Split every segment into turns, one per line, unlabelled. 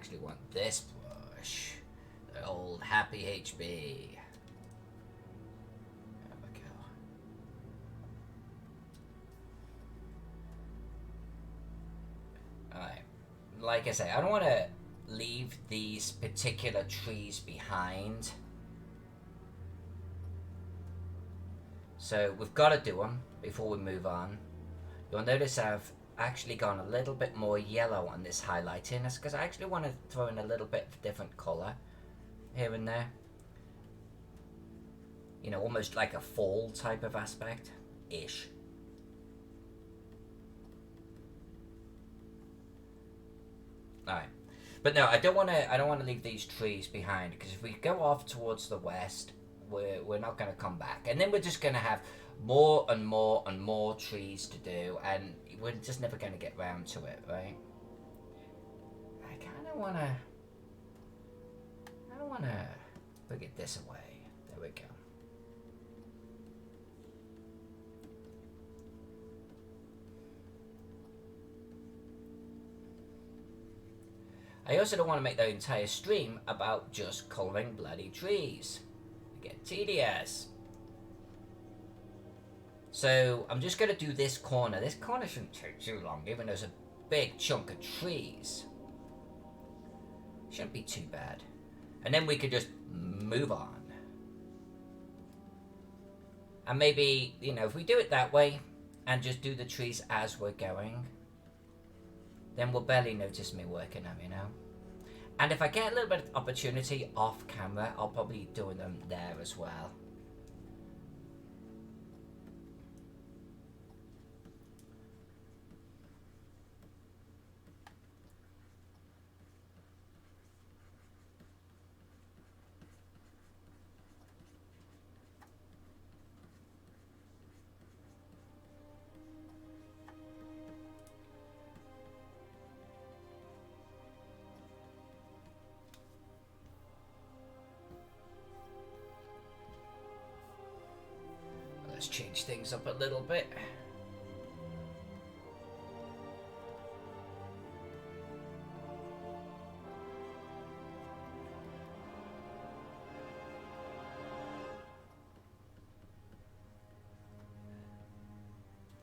actually want this brush. The old Happy HB. There we go. Alright. Like I say, I don't want to leave these particular trees behind. So we've got to do them before we move on. You'll notice I've actually gone a little bit more yellow on this highlighting. That's because I actually want to throw in a little bit of different colour here and there. You know, almost like a fall type of aspect-ish. Alright. But no, I don't want to leave these trees behind, because if we go off towards the west, we're not going to come back, and then we're just going to have more and more and more trees to do, and we're just never going to get round to it, right? I don't want to put it this away. There we go. I also don't want to make the entire stream about just colouring bloody trees. It gets tedious. So I'm just going to do this corner. This corner shouldn't take too long, even though there's a big chunk of trees. Shouldn't be too bad. And then we could just move on. And maybe, you know, if we do it that way and just do the trees as we're going, then we'll barely notice me working them, you know. And if I get a little bit of opportunity off camera, I'll probably do them there as well. Let's change things up a little bit.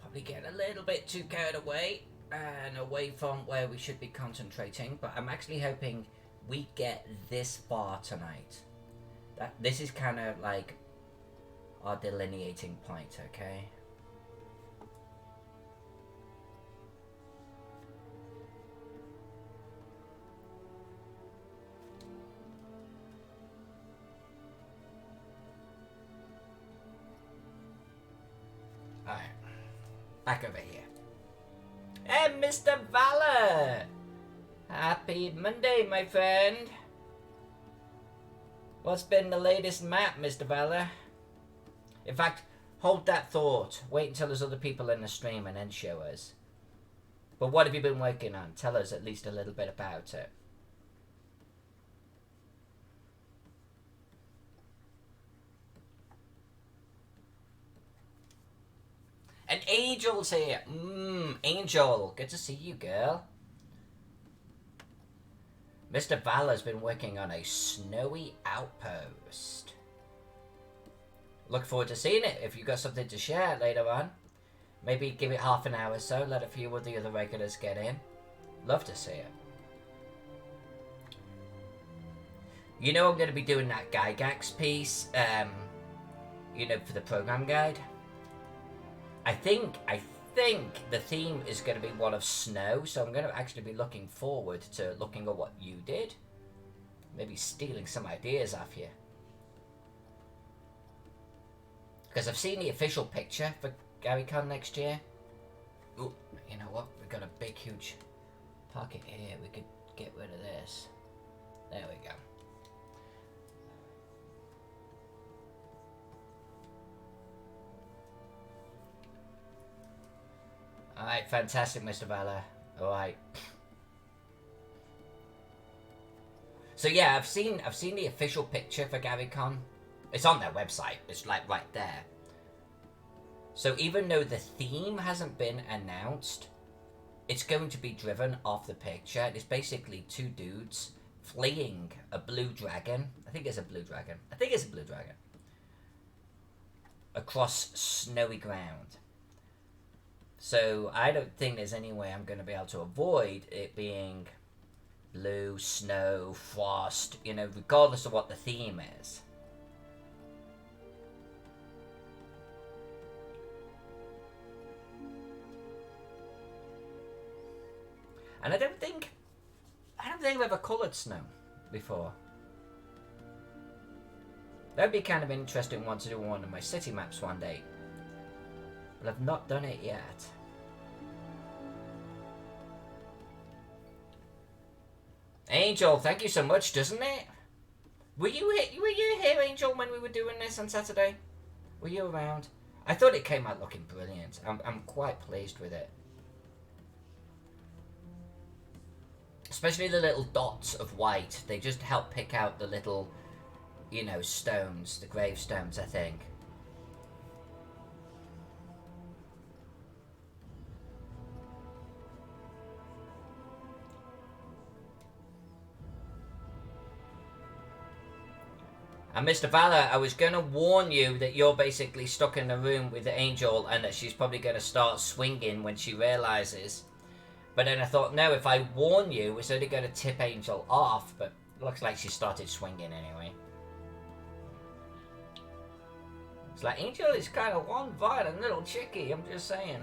Probably get a little bit too carried away and away from where we should be concentrating, but I'm actually hoping we get this far tonight. This is kind of like our delineating point, okay? Alright. Back over here. Hey, Mr. Valor! Happy Monday, my friend. What's been the latest map, Mr. Valor? In fact, hold that thought. Wait until there's other people in the stream and then show us. But what have you been working on? Tell us at least a little bit about it. And Angel's here. Angel. Good to see you, girl. Mr. Valor's been working on a snowy outpost. Look forward to seeing it if you've got something to share later on. Maybe give it half an hour or so, let a few of the other regulars get in. Love to see it. You know I'm going to be doing that Gygax piece, you know, for the program guide. I think the theme is going to be one of snow, so I'm going to actually be looking forward to looking at what you did. Maybe stealing some ideas off you. Because I've seen the official picture for GaryCon next year. Ooh, you know what? We've got a big, huge pocket here. We could get rid of this. There we go. Alright, fantastic, Mr. Valor. Alright. So yeah, I've seen the official picture for GaryCon. It's on their website. It's like right there. So even though the theme hasn't been announced, it's going to be driven off the picture. It's basically two dudes fleeing a blue dragon. I think it's a blue dragon. Across snowy ground. So I don't think there's any way I'm going to be able to avoid it being blue, snow, frost, you know, regardless of what the theme is. And I don't think I've ever coloured snow before. That'd be kind of an interesting one to do on one of my city maps one day. But I've not done it yet. Angel, thank you so much, doesn't it? Were you here, Angel, when we were doing this on Saturday? Were you around? I thought it came out looking brilliant. I'm quite pleased with it. Especially the little dots of white. They just help pick out the little, you know, stones, the gravestones, I think. And Mr. Valor, I was going to warn you that you're basically stuck in the room with the Angel and that she's probably going to start swinging when she realises. But then I thought, no, if I warn you, it's only going to tip Angel off. But it looks like she started swinging anyway. It's like, Angel is kind of one violent little chickie, I'm just saying.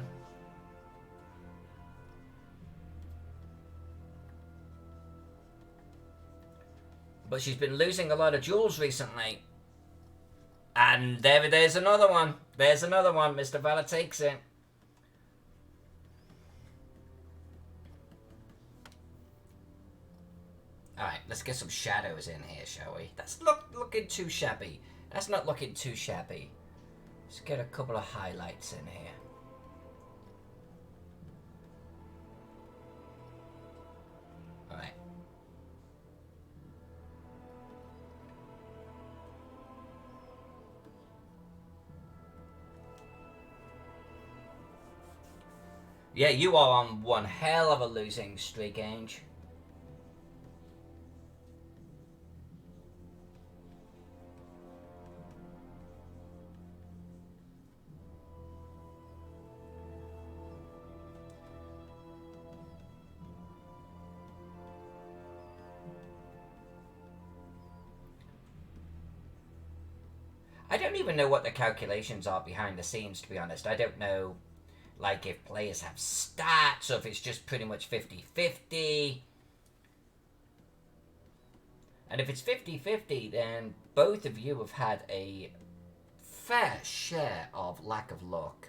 But she's been losing a lot of jewels recently. And there's another one. There's another one. Mr. Valor takes it. Alright, let's get some shadows in here, shall we? That's looking too shabby. That's not looking too shabby. Let's get a couple of highlights in here. Alright. Yeah, you are on one hell of a losing streak, Ange. I don't even know what the calculations are behind the scenes, to be honest. I don't know, like, if players have stats or if it's just pretty much 50-50. And if it's 50-50, then both of you have had a fair share of lack of luck.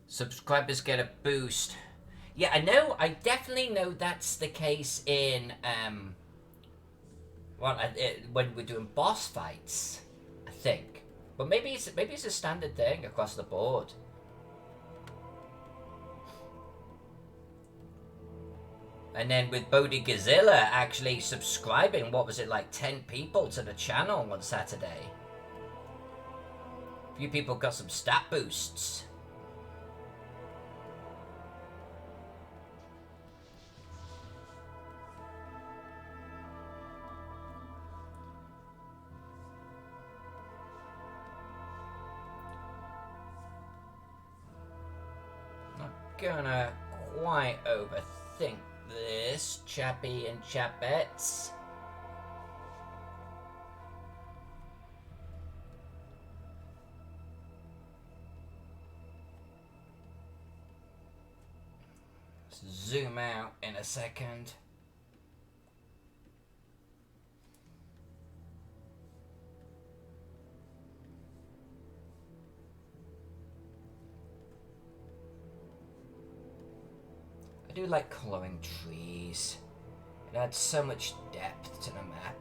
Subscribers get a boost. Yeah, I definitely know that's the case in, when we're doing boss fights, I think. But maybe it's a standard thing across the board. And then with Bodhi Gazilla actually subscribing, what was it, like 10 people to the channel on Saturday? A few people got some stat boosts. gonna quite overthink this, chappy and chappettes. Zoom out in a second. I do like colouring trees. It adds so much depth to the map.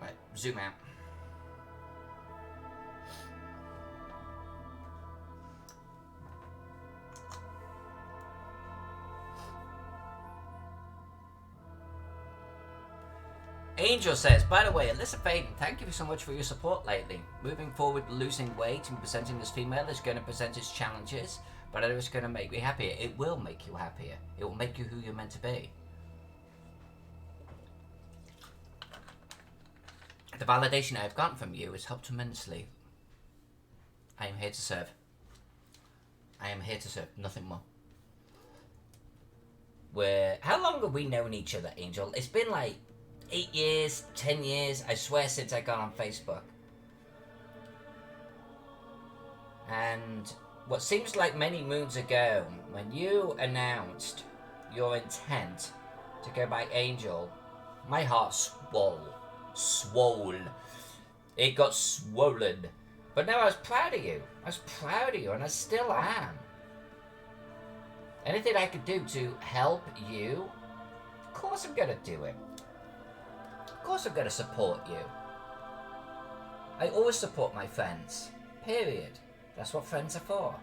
Right, zoom out. Angel says, by the way, Alyssa Faden, thank you so much for your support lately. Moving forward, losing weight and presenting as female is going to present its challenges, but I know it's going to make me happier. It will make you happier. It will make you who you're meant to be. The validation I've gotten from you has helped tremendously. I am here to serve. I am here to serve, nothing more. How long have we known each other, Angel? It's been like 8 years, 10 years, I swear, since I got on Facebook. And what seems like many moons ago, when you announced your intent to go by Angel, my heart swole. It got swollen. But now I was proud of you. I was proud of you, and I still am. Anything I could do to help you, of course I'm gonna do it. Of course I'm gonna support you. I always support my friends. Period. That's what friends are for.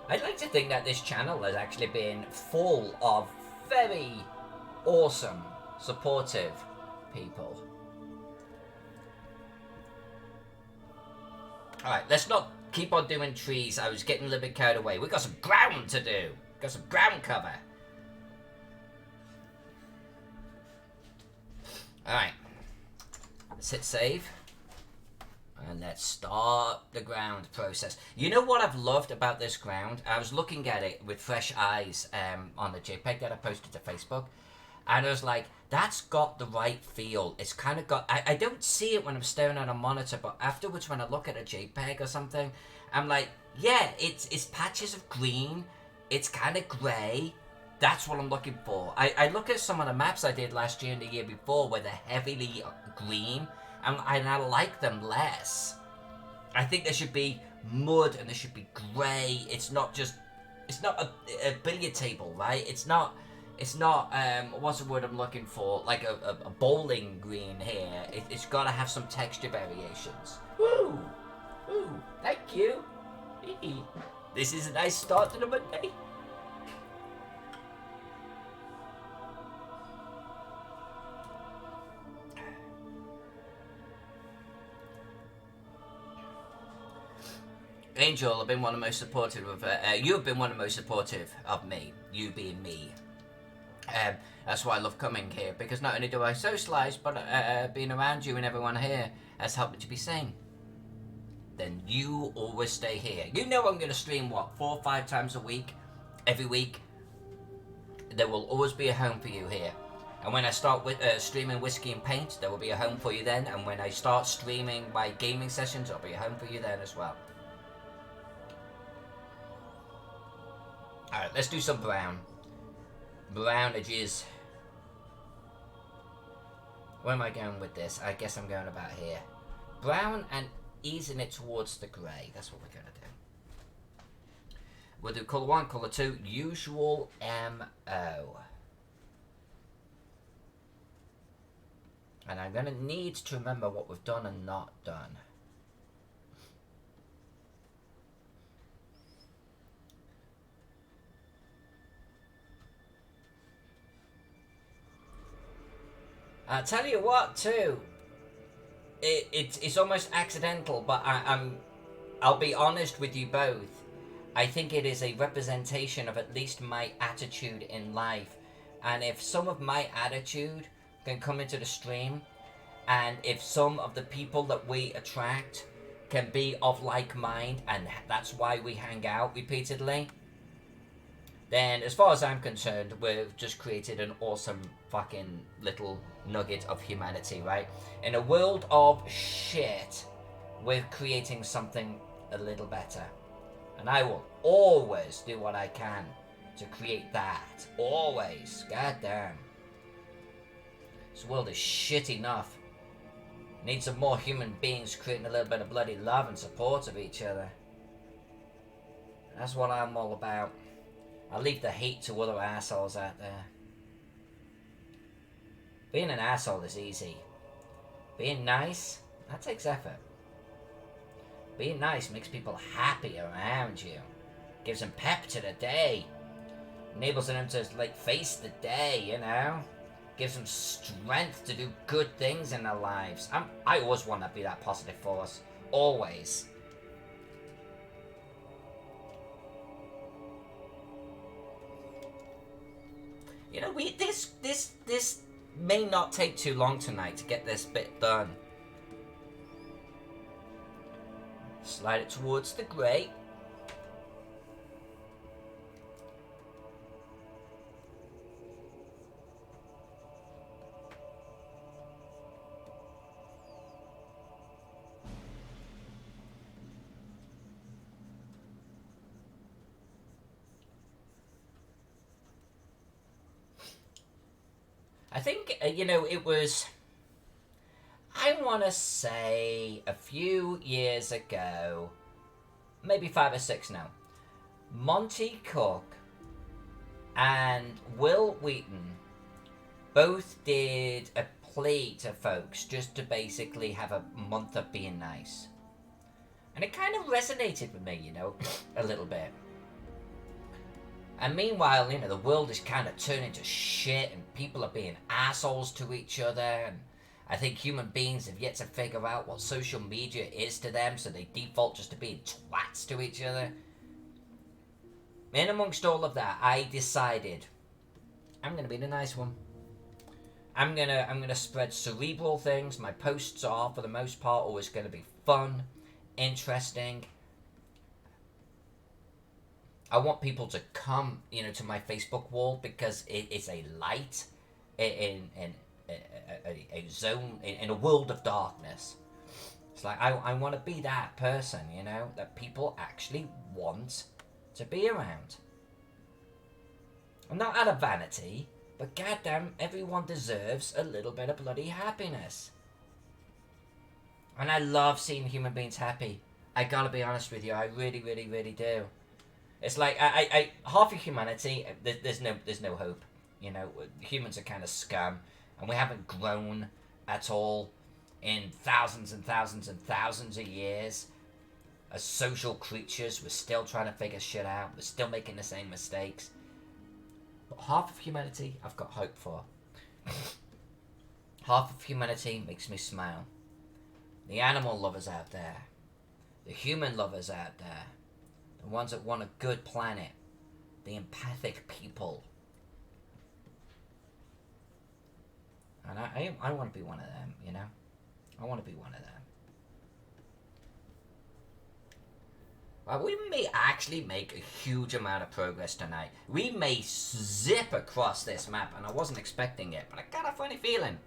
I'd like to think that this channel has actually been full of very awesome, supportive people. Alright, let's not keep on doing trees. I was getting a little bit carried away. We've got some ground to do. Got some ground cover. Alright. Let's hit save. And let's start the ground process. You know what I've loved about this ground? I was looking at it with fresh eyes on the JPEG that I posted to Facebook. And I was like, that's got the right feel. It's kind of got... I don't see it when I'm staring at a monitor, but afterwards when I look at a JPEG or something, I'm like, yeah, it's patches of green. It's kind of grey. That's what I'm looking for. I look at some of the maps I did last year and the year before where they're heavily green. And I like them less. I think there should be mud and there should be grey. It's not just... It's not a billiard table, right? It's not... what's the word I'm looking for? Like a bowling green here. It's got to have some texture variations. Woo! Woo! Thank you! This is a nice start to the Monday. Angel, I've been one of the most supportive of... you've been one of the most supportive of me. You being me. That's why I love coming here, because not only do I socialise, but being around you and everyone here has helped me to be sane. Then you always stay here. You know I'm going to stream, what, 4 or 5 times a week? Every week? There will always be a home for you here. And when I start with streaming Whiskey and Paint, there will be a home for you then. And when I start streaming my gaming sessions, there'll be a home for you then as well. Alright, let's do some brown. Brown edges. Where am I going with this? I guess I'm going about here. Brown and easing it towards the grey. That's what we're going to do. We'll do colour 1, colour 2, usual MO. And I'm going to need to remember what we've done and not done. I tell you what, too. It's almost accidental, but I'll be honest with you both. I think it is a representation of at least my attitude in life. And if some of my attitude can come into the stream, and if some of the people that we attract can be of like mind, and that's why we hang out repeatedly, then as far as I'm concerned, we've just created an awesome fucking little nugget of humanity, right? In a world of shit, we're creating something a little better. And I will always do what I can to create that. Always. God damn. This world is shit enough. Need some more human beings creating a little bit of bloody love and support of each other. That's what I'm all about. I'll leave the hate to other assholes out there. Being an asshole is easy. Being nice, that takes effort. Being nice makes people happy around you. Gives them pep to the day. Enables them to like face the day, you know? Gives them strength to do good things in their lives. I always want to be that positive force. Always. You know, this may not take too long tonight to get this bit done. Slide it towards the grate. I think, you know, it was, I want to say, a few years ago, maybe 5 or 6 now, Monty Cook and Will Wheaton both did a plea to folks just to basically have a month of being nice. And it kind of resonated with me, you know, a little bit. And meanwhile, you know, the world is kind of turning to shit and people are being assholes to each other. And I think human beings have yet to figure out what social media is to them, so they default just to being twats to each other. In amongst all of that, I decided I'm going to be the nice one. I'm gonna spread cerebral things. My posts are, for the most part, always going to be fun, interesting. I want people to come, you know, to my Facebook wall because it is a light in a zone, in a world of darkness. It's like I want to be that person, you know, that people actually want to be around. I'm not out of vanity, but goddamn, everyone deserves a little bit of bloody happiness. And I love seeing human beings happy. I gotta be honest with you, I really, really, really do. It's like I half of humanity, there's no hope. You know, humans are kind of scum, and we haven't grown at all in thousands and thousands and thousands of years. As social creatures, we're still trying to figure shit out. We're still making the same mistakes. But half of humanity, I've got hope for. Half of humanity makes me smile. The animal lovers out there, the human lovers out there. The ones that want a good planet. The empathic people. And I want to be one of them, you know? I want to be one of them. Well, we may actually make a huge amount of progress tonight. We may zip across this map, and I wasn't expecting it, but I got a funny feeling.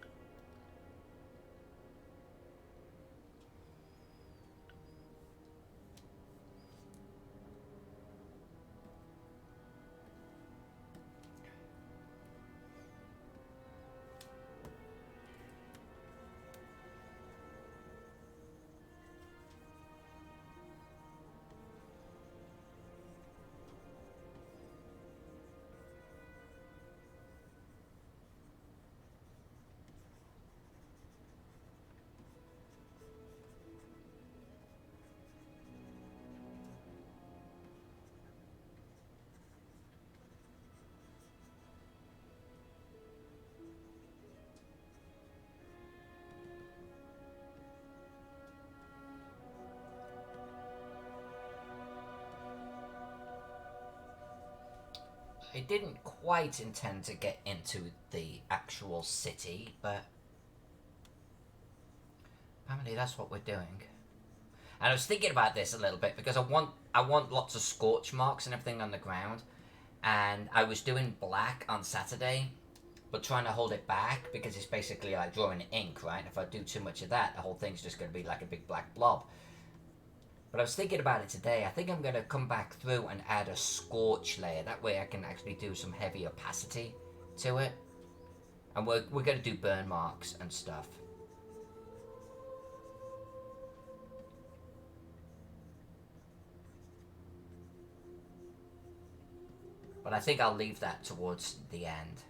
I didn't quite intend to get into the actual city, but apparently that's what we're doing. And I was thinking about this a little bit because I want lots of scorch marks and everything on the ground. And I was doing black on Saturday, but trying to hold it back because it's basically like drawing ink, right? If I do too much of that, the whole thing's just going to be like a big black blob. But I was thinking about it today. I think I'm going to come back through and add a scorch layer. That way I can actually do some heavy opacity to it. And we're going to do burn marks and stuff. But I think I'll leave that towards the end.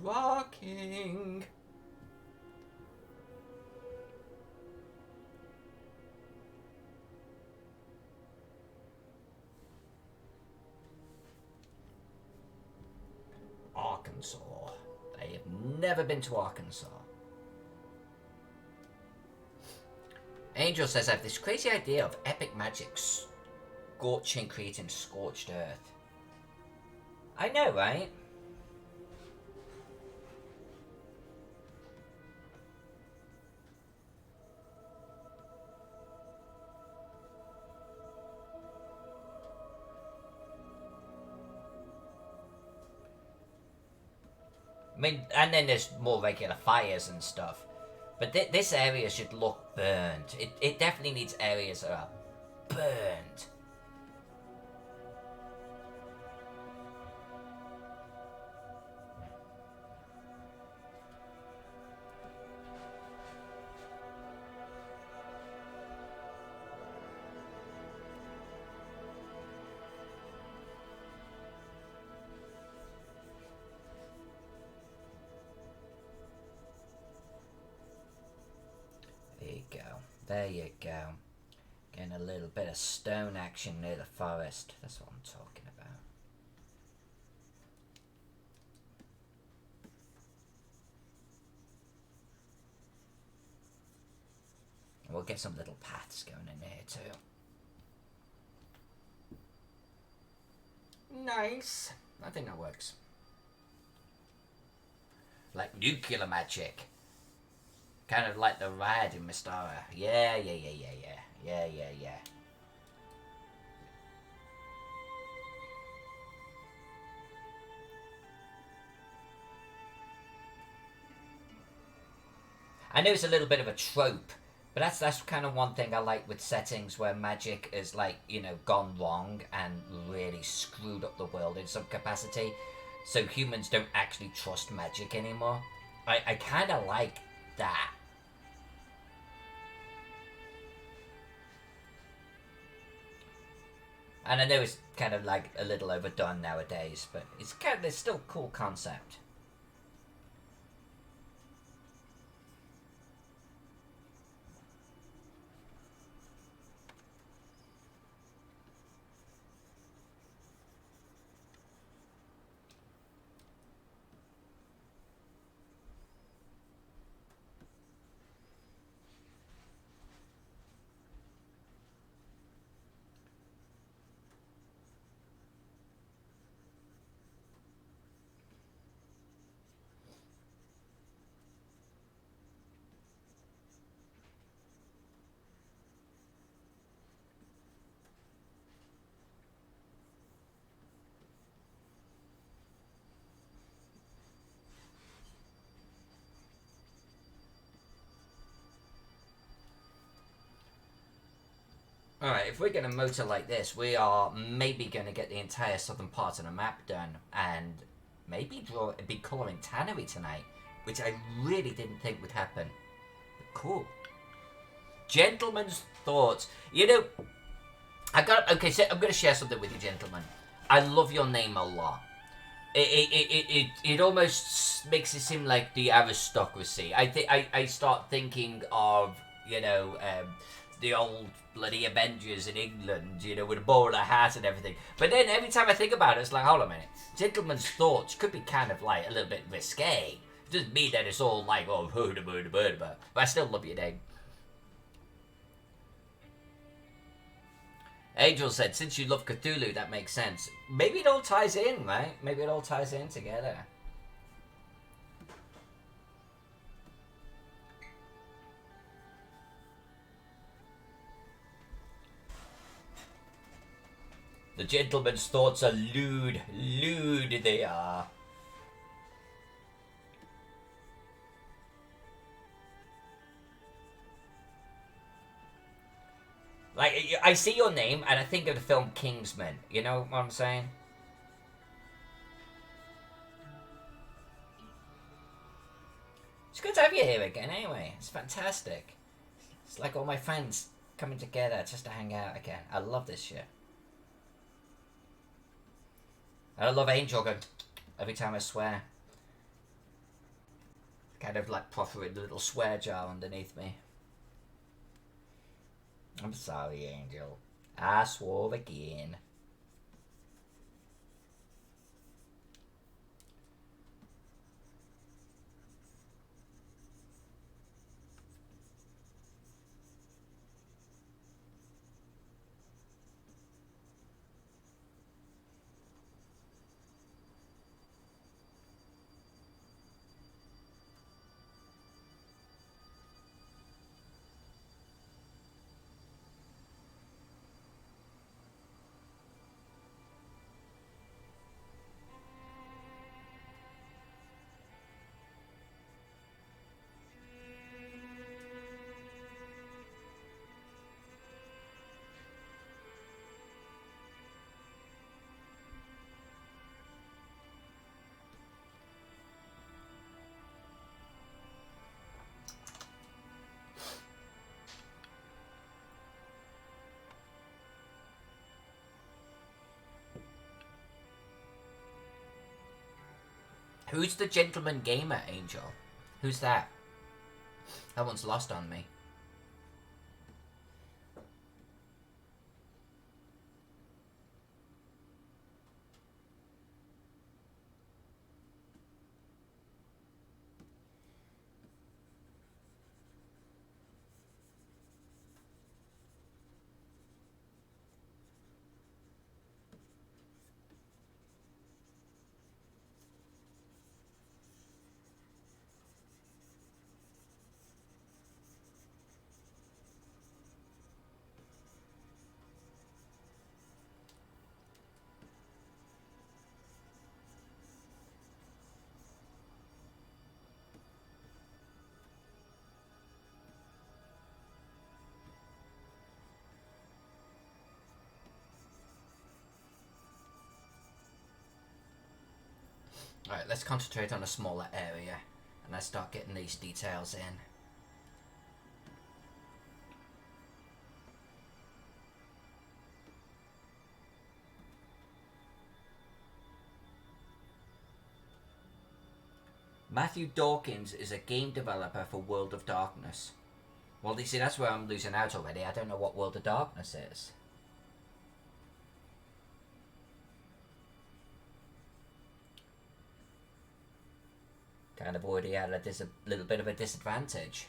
Rocking. Arkansas. I have never been to Arkansas. Angel says I have this crazy idea of epic magic scorching, creating scorched earth. I know, right? I mean, and then there's more regular fires and stuff. But this area should look burned. It definitely needs areas that are burned. There you go. Getting a little bit of stone action near the forest. That's what I'm talking about. And we'll get some little paths going in here too. Nice. I think that works. Like nuclear magic. Kind of like the rad in Mystara. Yeah. I know it's a little bit of a trope, but that's kind of one thing I like with settings where magic is like, you know, gone wrong and really screwed up the world in some capacity. So humans don't actually trust magic anymore. I kind of like that. And I know it's kind of like a little overdone nowadays, but it's still a cool concept. Alright, if we're going to motor like this, we are maybe going to get the entire southern part of the map done, and maybe draw a big colouring tannery tonight, which I really didn't think would happen. But cool. Gentleman's thoughts. You know, okay, so I'm going to share something with you, gentlemen. I love your name a lot. It almost makes it seem like the aristocracy. I start thinking of, you know, the old bloody Avengers in England, you know, with a bowler hat and everything. But then every time I think about it, it's like, hold on a minute. Gentleman's thoughts could be kind of like a little bit risque. Doesn't mean that it's all like, oh, but I still love your name. Angel said, since you love Cthulhu, that makes sense. Maybe it all ties in, right? Maybe it all ties in together. The gentleman's thoughts are lewd. Lewd they are. Like, I see your name and I think of the film Kingsman. You know what I'm saying? It's good to have you here again anyway. It's fantastic. It's like all my friends coming together just to hang out again. I love this shit. And I love Angel going every time I swear. Kind of like proffering the little swear jar underneath me. I'm sorry, Angel. I swore again. Who's the gentleman gamer, Angel? Who's that? That one's lost on me. Alright, let's concentrate on a smaller area. And let's start getting these details in. Matthew Dawkins is a game developer for World of Darkness. Well, you see, that's where I'm losing out already. I don't know what World of Darkness is. Kind of already at a little bit of a disadvantage.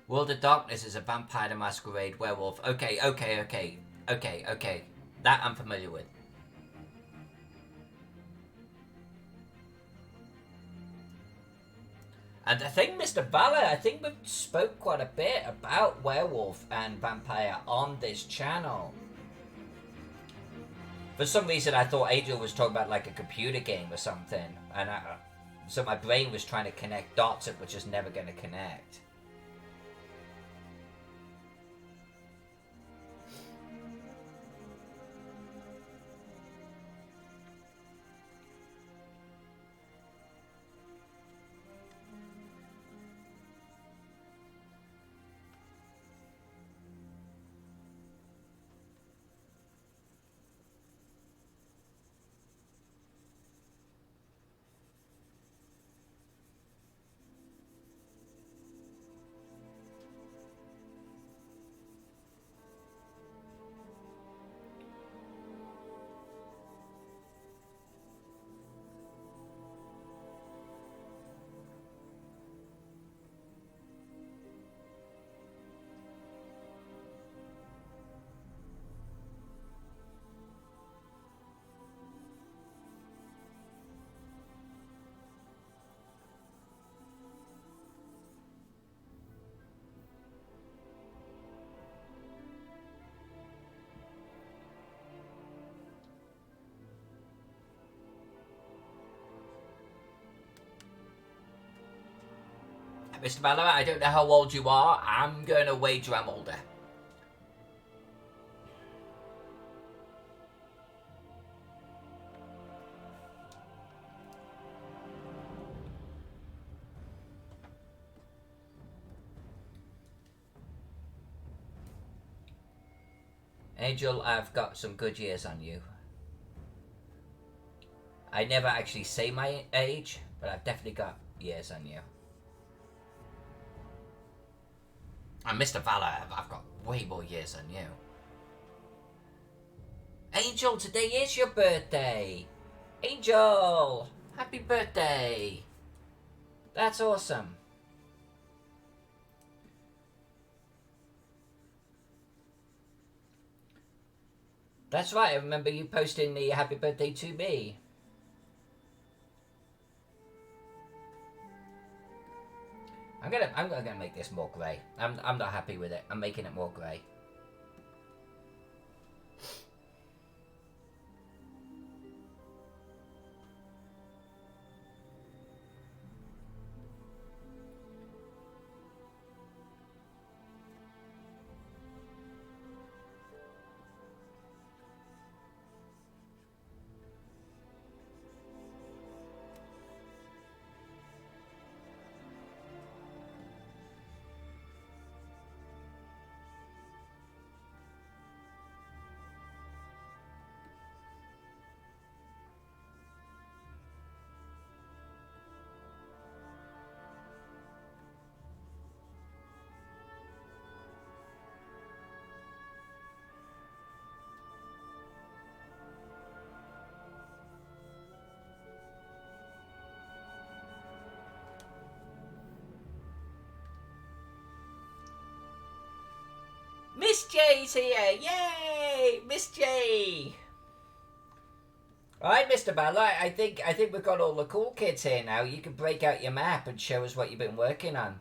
World of Darkness is a Vampire the Masquerade werewolf. Okay. That I'm familiar with. And I think, Mr. Valor, I think we've spoke quite a bit about werewolf and vampire on this channel. For some reason, I thought Angel was talking about like a computer game or something, and so my brain was trying to connect dots that were just never going to connect. Mr. Valor, I don't know how old you are. I'm going to wager I'm older. Angel, I've got some good years on you. I never actually say my age, but I've definitely got years on you. And Mr. Valor, I've got way more years on you. Angel, today is your birthday. Angel, happy birthday. That's awesome. That's right, I remember you posting the happy birthday to me. I'm gonna make this more grey. I'm not happy with it. I'm making it more grey. Miss J's here! Yay! Miss J! Alright, Mr. Valor, I think we've got all the cool kids here now. You can break out your map and show us what you've been working on.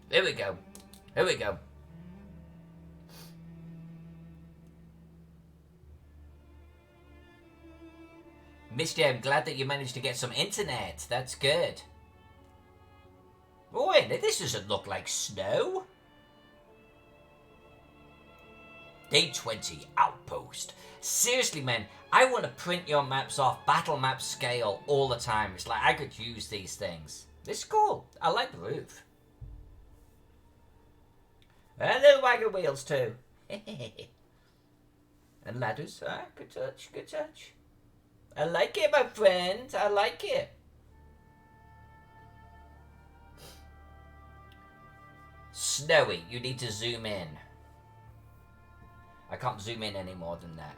Here we go. Here we go. Miss J, I'm glad that you managed to get some internet. That's good. Oh wait, this doesn't look like snow. Day 20 Outpost. Seriously, man, I want to print your maps off battle map scale all the time. It's like I could use these things. This is cool. I like the roof. And little wagon wheels too. And ladders. Ah, good touch, good touch. I like it, my friend. I like it. Snowy, you need to zoom in. I can't zoom in any more than that.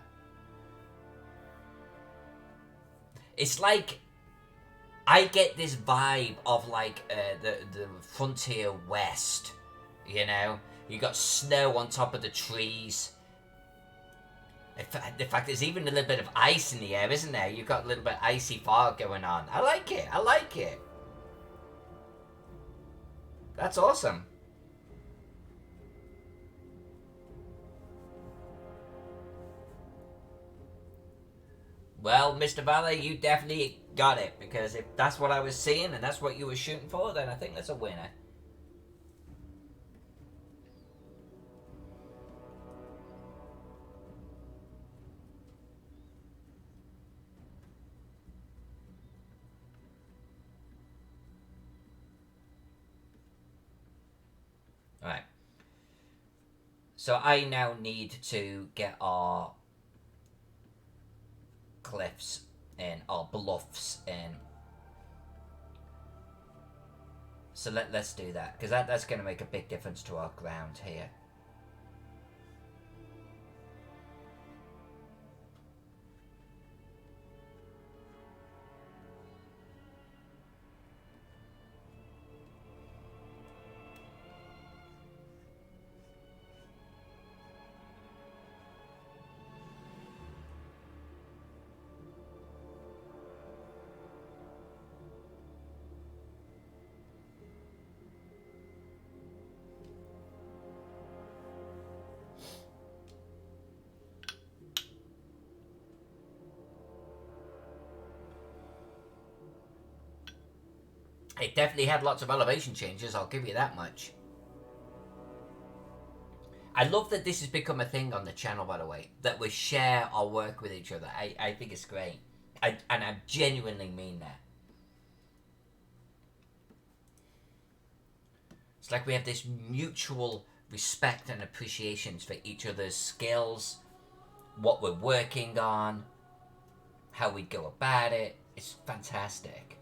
It's like I get this vibe of like the frontier west, you know. You got snow on top of the trees. In fact, there's even a little bit of ice in the air, isn't there? You've got a little bit of icy fog going on. I like it. I like it. That's awesome. Well, Mr. Valet, you definitely got it, because if that's what I was seeing and that's what you were shooting for, then I think that's a winner. Alright. So I now need to get our cliffs in, our bluffs in. So let's do that, because that's going to make a big difference to our ground here. It definitely had lots of elevation changes, I'll give you that much. I love that this has become a thing on the channel, by the way, that we share our work with each other. I think it's great. And I genuinely mean that. It's like we have this mutual respect and appreciation for each other's skills, what we're working on, how we go about it. It's fantastic.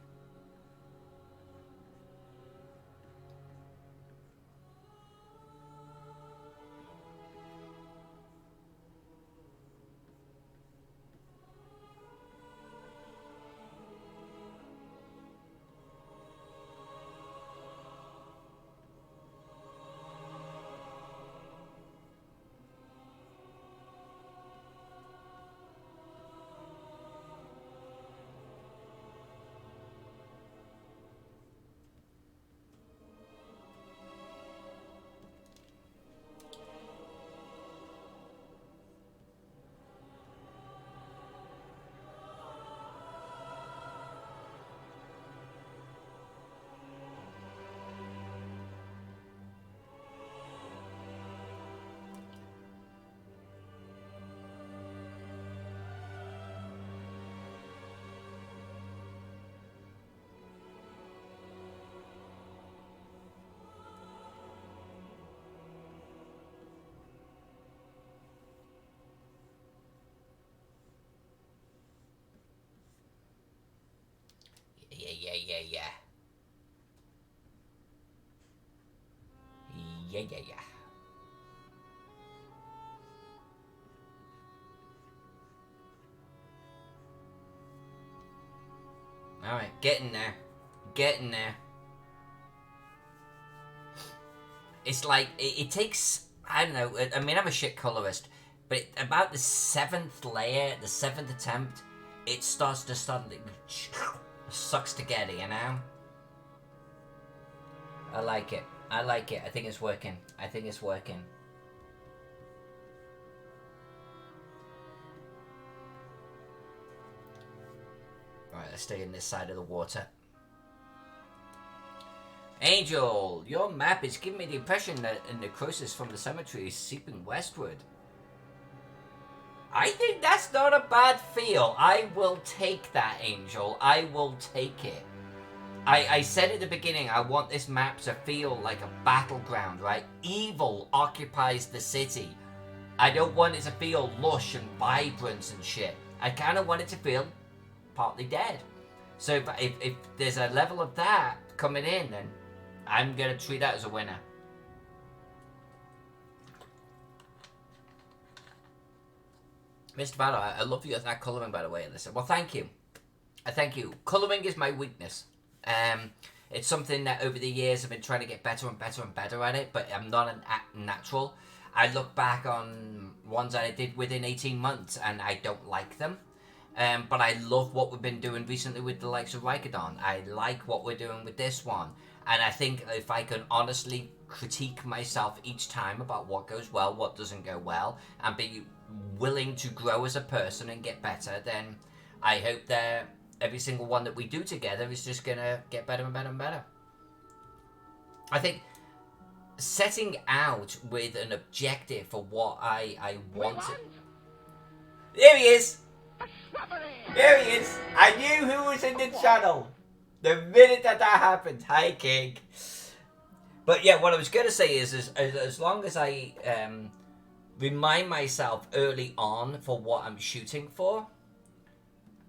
Yeah. Alright, getting there. Getting there. It's like, it takes, I don't know, I mean, I'm a shit colorist, but about the 7th layer, the 7th attempt, it starts to suddenly sucks together, you know? I like it. I like it. I think it's working. I think it's working. Alright, let's stay in this side of the water. Angel, your map is giving me the impression that the necrosis from the cemetery is seeping westward. I think that's not a bad feel. I will take that, Angel. I will take it. I said at the beginning, I want this map to feel like a battleground, right? Evil occupies the city. I don't want it to feel lush and vibrant and shit. I kind of want it to feel partly dead. So if there's a level of that coming in, then I'm going to treat that as a winner. Mr. Valor, I love you at that colouring, by the way, Alyssa. Well, thank you. Thank you. Colouring is my weakness. It's something that over the years I've been trying to get better and better and better at it, but I'm not a natural. I look back on ones that I did within 18 months and I don't like them. But I love what we've been doing recently with the likes of Rikadon. I like what we're doing with this one. And I think if I can honestly critique myself each time about what goes well, what doesn't go well, and be willing to grow as a person and get better, then I hope that every single one that we do together is just going to get better and better and better. I think setting out with an objective for what I want. There he is! There he is! I knew who was in the channel the minute that happened. Hi, King. But yeah, what I was going to say is as long as I remind myself early on for what I'm shooting for,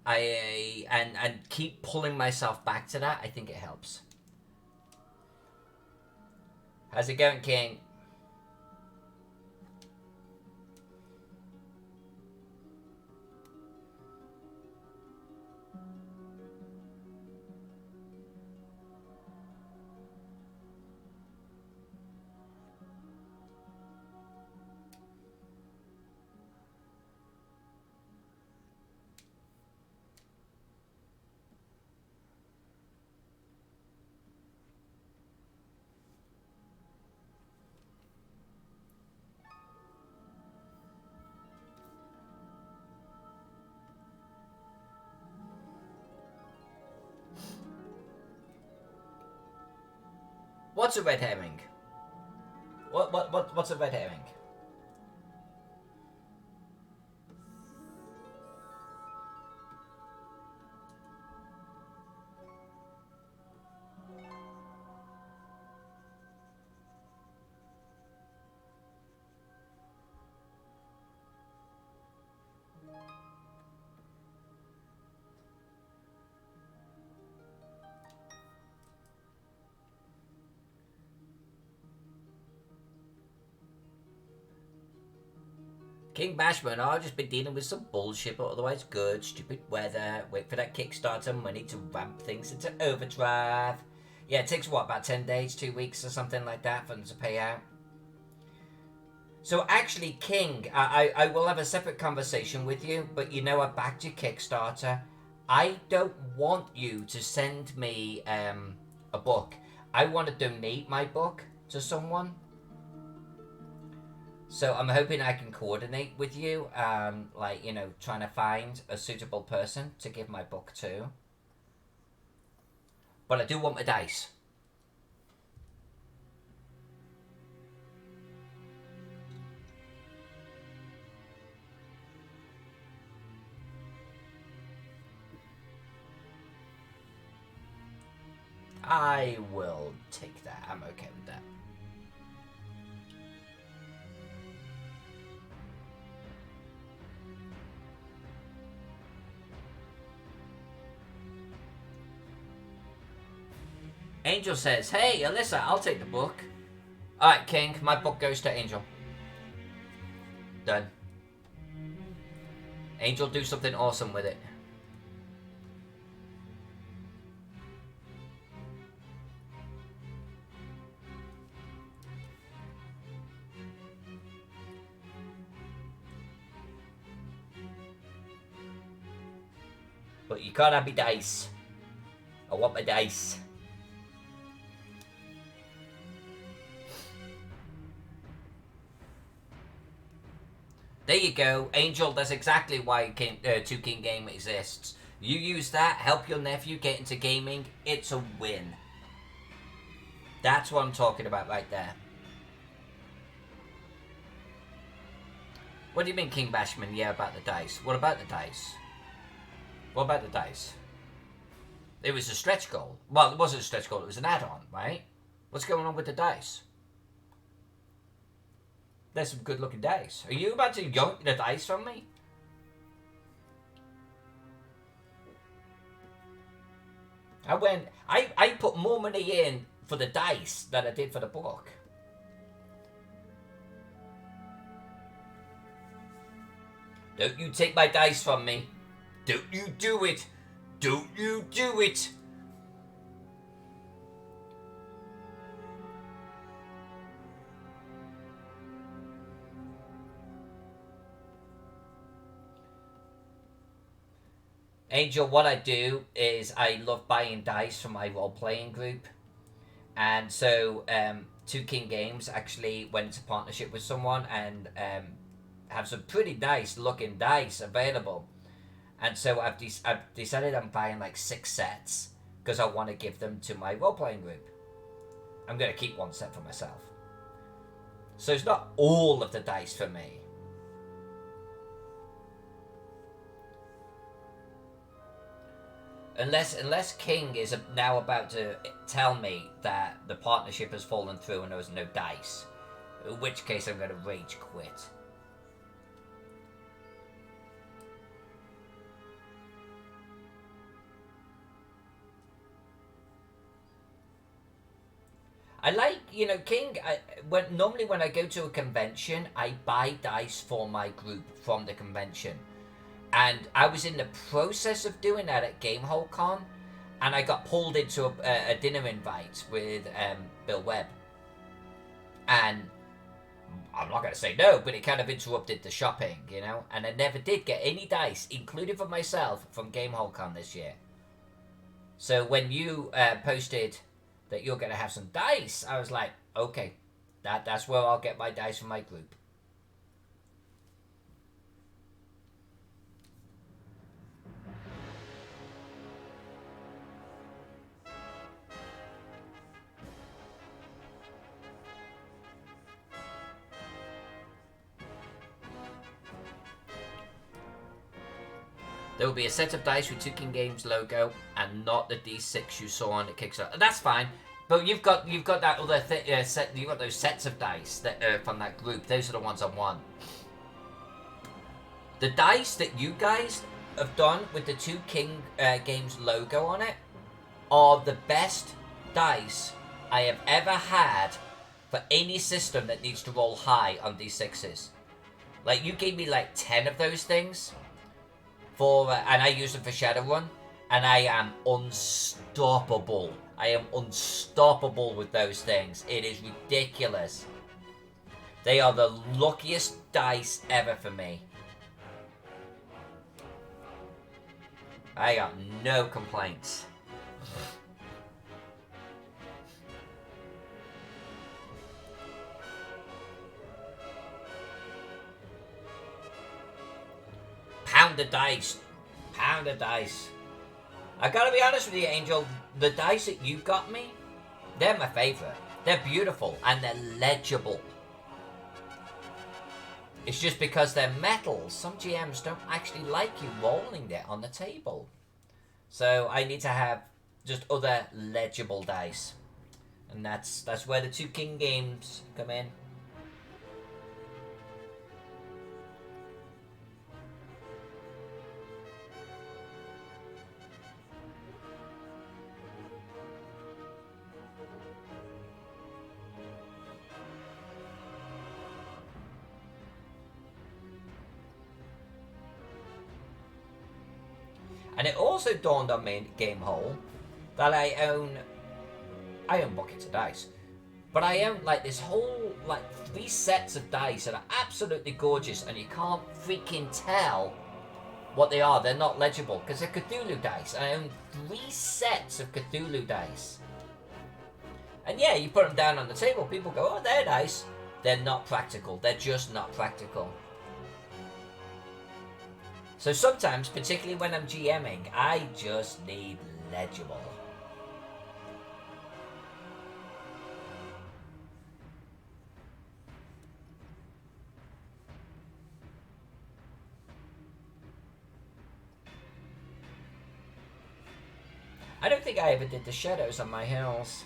and keep pulling myself back to that, I think it helps. How's it going, King? What's a red herring? What's a red herring? King Bashman, I've just been dealing with some bullshit, but otherwise good. Stupid weather. Wait for that Kickstarter money to ramp things into overdrive. Yeah, it takes what, about 10 days, 2 weeks or something like that for them to pay out. So actually, King, I will have a separate conversation with you, but you know I backed your Kickstarter. I don't want you to send me a book. I want to donate my book to someone. So I'm hoping I can coordinate with you, like, you know, trying to find a suitable person to give my book to. But I do want my dice. I will take that. I'm okay with that. Angel says, hey, Alyssa, I'll take the book. Alright, King, my book goes to Angel. Done. Angel, do something awesome with it. But you can't have me dice. I want my dice. There you go, Angel. That's exactly why Two King Game exists. You use that, help your nephew get into gaming, it's a win. That's what I'm talking about right there. What do you mean, King Bashman? Yeah, about the dice. What about the dice? What about the dice? It was a stretch goal. Well, it wasn't a stretch goal. It was an add-on, right? What's going on with the dice? There's some good-looking dice. Are you about to yoink the dice from me? I put more money in for the dice than I did for the book. Don't you take my dice from me. Don't you do it. Don't you do it. Angel, what I do is I love buying dice from my role-playing group. And so, Two King Games actually went into partnership with someone and have some pretty nice looking dice available. And so I've decided I'm buying like 6 sets because I want to give them to my role-playing group. I'm going to keep 1 set for myself. So it's not all of the dice for me. Unless King is now about to tell me that the partnership has fallen through and there was no dice. In which case I'm going to rage quit. I like, King, normally when I go to a convention, I buy dice for my group from the convention. And I was in the process of doing that at Gamehole Con, and I got pulled into a dinner invite with Bill Webb. And I'm not going to say no, but it kind of interrupted the shopping, and I never did get any dice, including for myself, from Gamehole Con this year. So when you posted that you're going to have some dice, I was like, okay, that's where I'll get my dice from my group. There will be a set of dice with Two King Games logo, and not the D6 you saw on the Kickstarter. That's fine, but you've got that other set. You've got those sets of dice that from that group. Those are the ones I want. The dice that you guys have done with the Two King Games logo on it are the best dice I have ever had for any system that needs to roll high on D6s. Like, you gave me like 10 of those things. And I use them for Shadowrun, and I am unstoppable. I am unstoppable with those things. It is ridiculous. They are the luckiest dice ever for me. I got no complaints. Pound the dice. Pound the dice. I gotta be honest with you, Angel. The dice that you got me, they're my favorite. They're beautiful and they're legible. It's just because they're metal, some GMs don't actually like you rolling it on the table. So I need to have just other legible dice. And that's where the Two King Games come in. And it also dawned on me in Gamehole that I own buckets of dice. But I own like this whole 3 sets of dice that are absolutely gorgeous, and you can't freaking tell what they are. They're not legible because they're Cthulhu dice. I own 3 sets of Cthulhu dice. And yeah, you put them down on the table, people go, oh, they're nice. They're not practical. They're just not practical. So sometimes, particularly when I'm GMing, I just need legible. I don't think I ever did the shadows on my hills.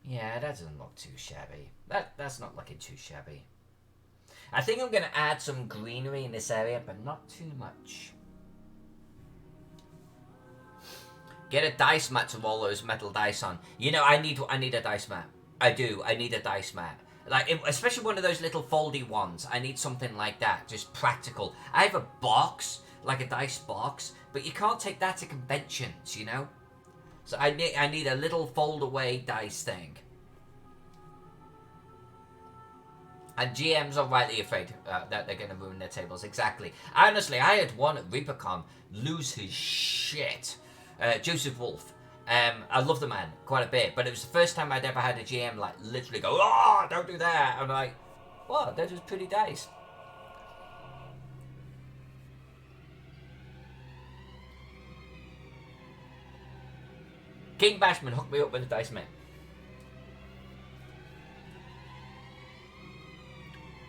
Yeah, that doesn't look too shabby. That's not looking too shabby. I think I'm going to add some greenery in this area, but not too much. Get a dice mat to roll those metal dice on. You know, I need a dice mat. I do. I need a dice mat. Like, especially one of those little foldy ones. I need something like that. Just practical. I have a box, like a dice box, but you can't take that to conventions, you know? So I need a little fold-away dice thing. And GMs are rightly afraid that they're going to ruin their tables. Exactly. Honestly, I had one at ReaperCon lose his shit. Joseph Wolf. I love the man quite a bit, but it was the first time I'd ever had a GM like literally go, "Oh, don't do that." I'm like, "What? They're just pretty dice." King Bashman, hook me up with a dice man.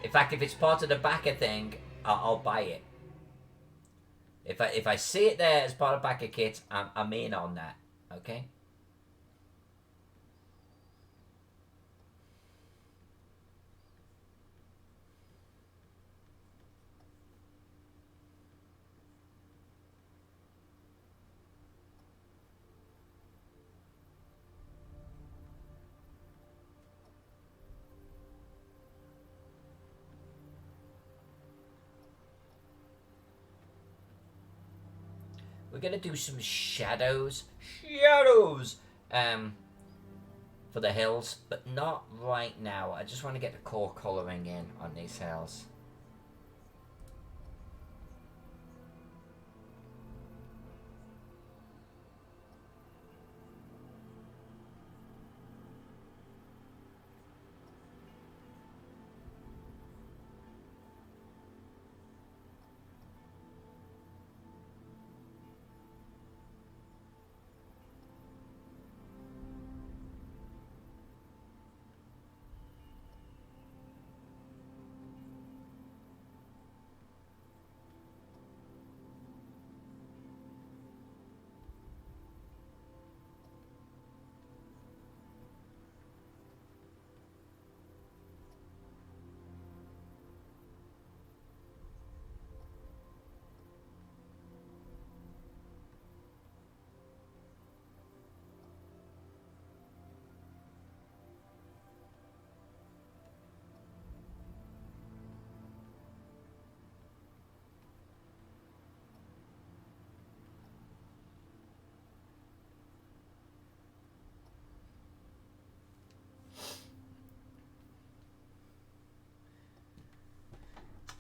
In fact, if it's part of the backer thing, I'll buy it. If I see it there as part of backer kit, I'm in on that. Okay. We're gonna do some shadows, for the hills, but not right now. I just want to get the core colouring in on these hills.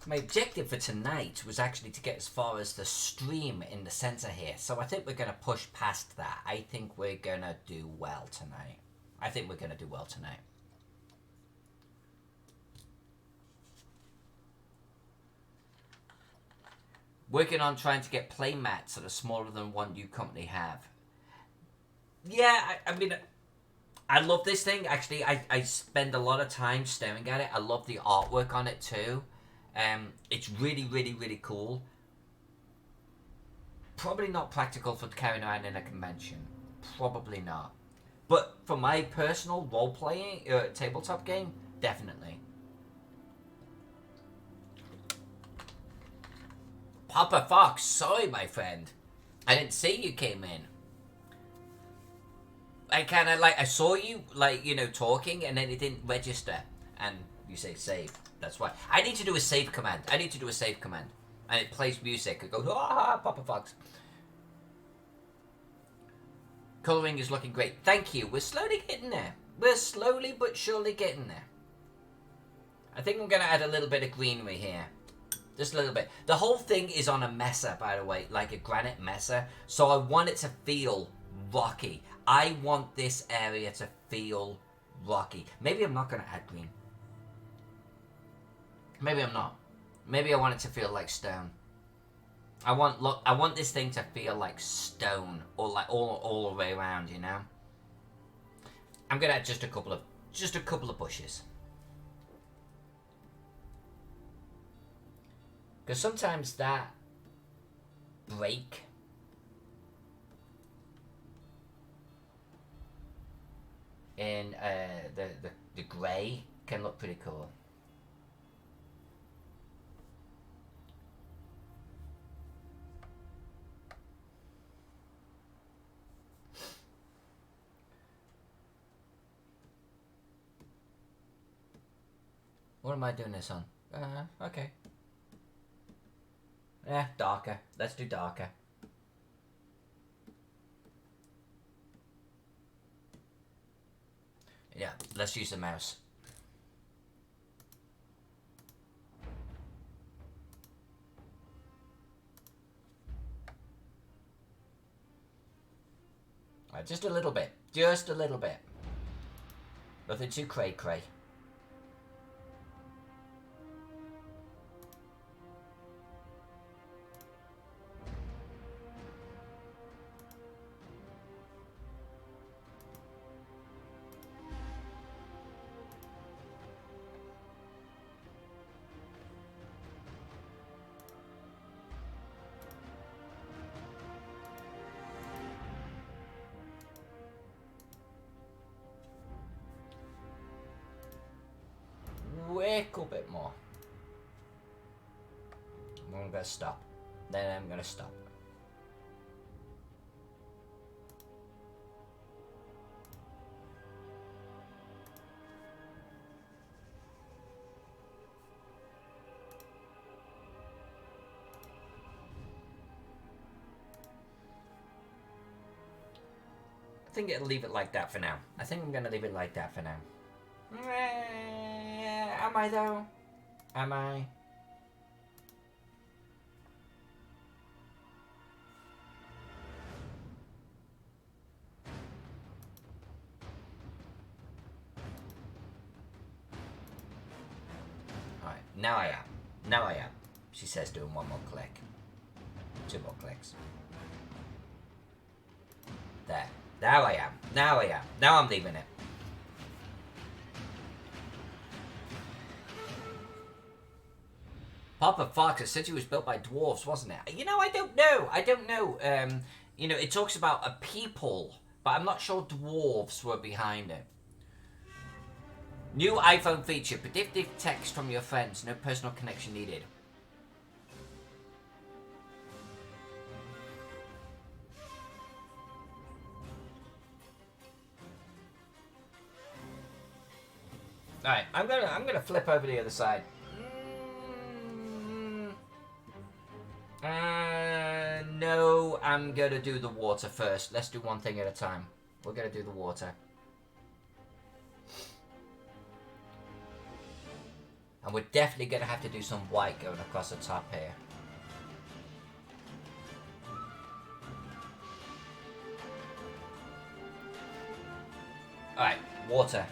My objective for tonight was actually to get as far as the stream in the centre here. So I think we're going to push past that. I think we're going to do well tonight. Working on trying to get play mats that are smaller than one you currently have. Yeah, I mean, I love this thing. Actually, I spend a lot of time staring at it. I love the artwork on it too. It's really, really, really cool. Probably not practical for carrying around in a convention. Probably not. But for my personal role-playing tabletop game, definitely. Papa Fox, sorry, my friend. I didn't see you came in. I kind of I saw you talking, and then it didn't register. And you say save. That's why. I need to do a save command. And it plays music. It goes, ah, Papa Fox. Colouring is looking great. Thank you. We're slowly getting there. We're slowly but surely getting there. I think I'm going to add a little bit of greenery here. Just a little bit. The whole thing is on a mesa, by the way. Like a granite mesa. So I want it to feel rocky. I want this area to feel rocky. Maybe I'm not going to add green. Maybe I'm not. Maybe I want it to feel like stone. I want this thing to feel like stone, or like all the way around, you know? I'm gonna add just a couple of bushes. Because sometimes that break in the grey can look pretty cool. What am I doing this on? Okay. Yeah, darker. Let's do darker. Yeah, let's use the mouse. Right, just a little bit. Just a little bit. Nothing too cray-cray. Little bit more. I'm gonna stop. Then I'm gonna stop. I think it'll leave it like that for now. I think I'm gonna leave it like that for now. Am I though? Am I? Alright, now I am. Now I am. She says doing one more click. 2 more clicks. There. Now I am. Now I am. Now I'm leaving it. Papa Fox, it said it was built by dwarves, wasn't it? You know, I don't know. I don't know. You know, it talks about a people, but I'm not sure dwarves were behind it. New iPhone feature. Predictive text from your friends. No personal connection needed. Alright, I'm gonna flip over the other side. No, I'm gonna do the water first. Let's do one thing at a time. We're gonna do the water. And we're definitely gonna have to do some white going across the top here. Alright, water.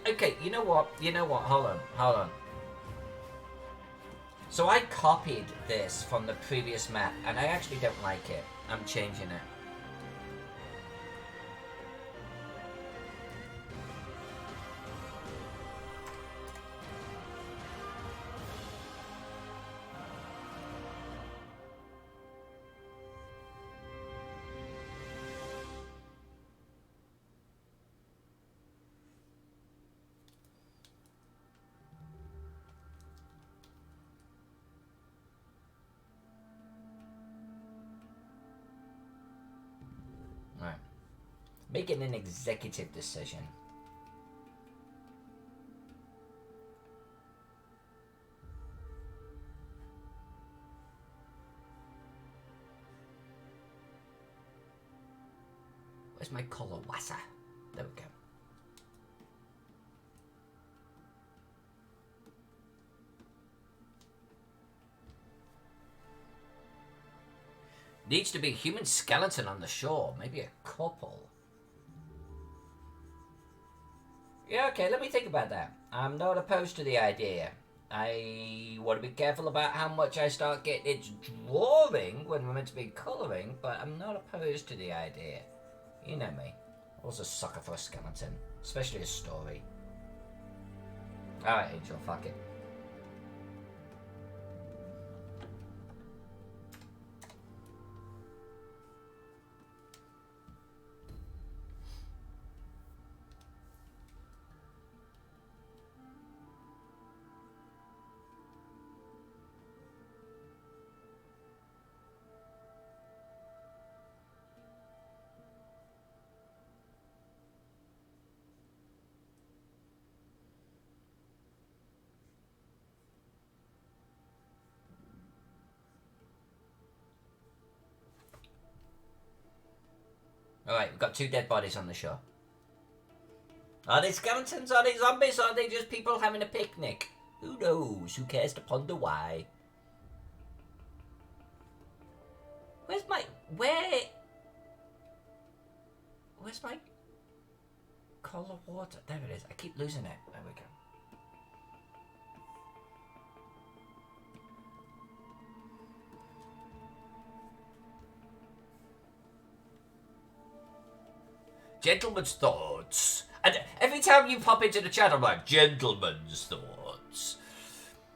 Okay, you know what? Hold on. So I copied this from the previous map, and I actually don't like it. I'm changing it. Making an executive decision. Where's my Colawassa? There we go. Needs to be a human skeleton on the shore. Maybe a couple. Yeah, okay, let me think about that. I'm not opposed to the idea. I want to be careful about how much I start getting into drawing when we're meant to be colouring, but I'm not opposed to the idea. You know me. I was a sucker for a skeleton, especially a story. Alright, Angel, fuck it. Alright, we've got 2 dead bodies on the shore. Are they skeletons? Are they zombies? Or are they just people having a picnic? Who knows? Who cares to ponder why? Where's my... Where's my... collar water? There it is. I keep losing it. There we go. Gentleman's thoughts. And every time you pop into the chat, I'm like, gentleman's thoughts.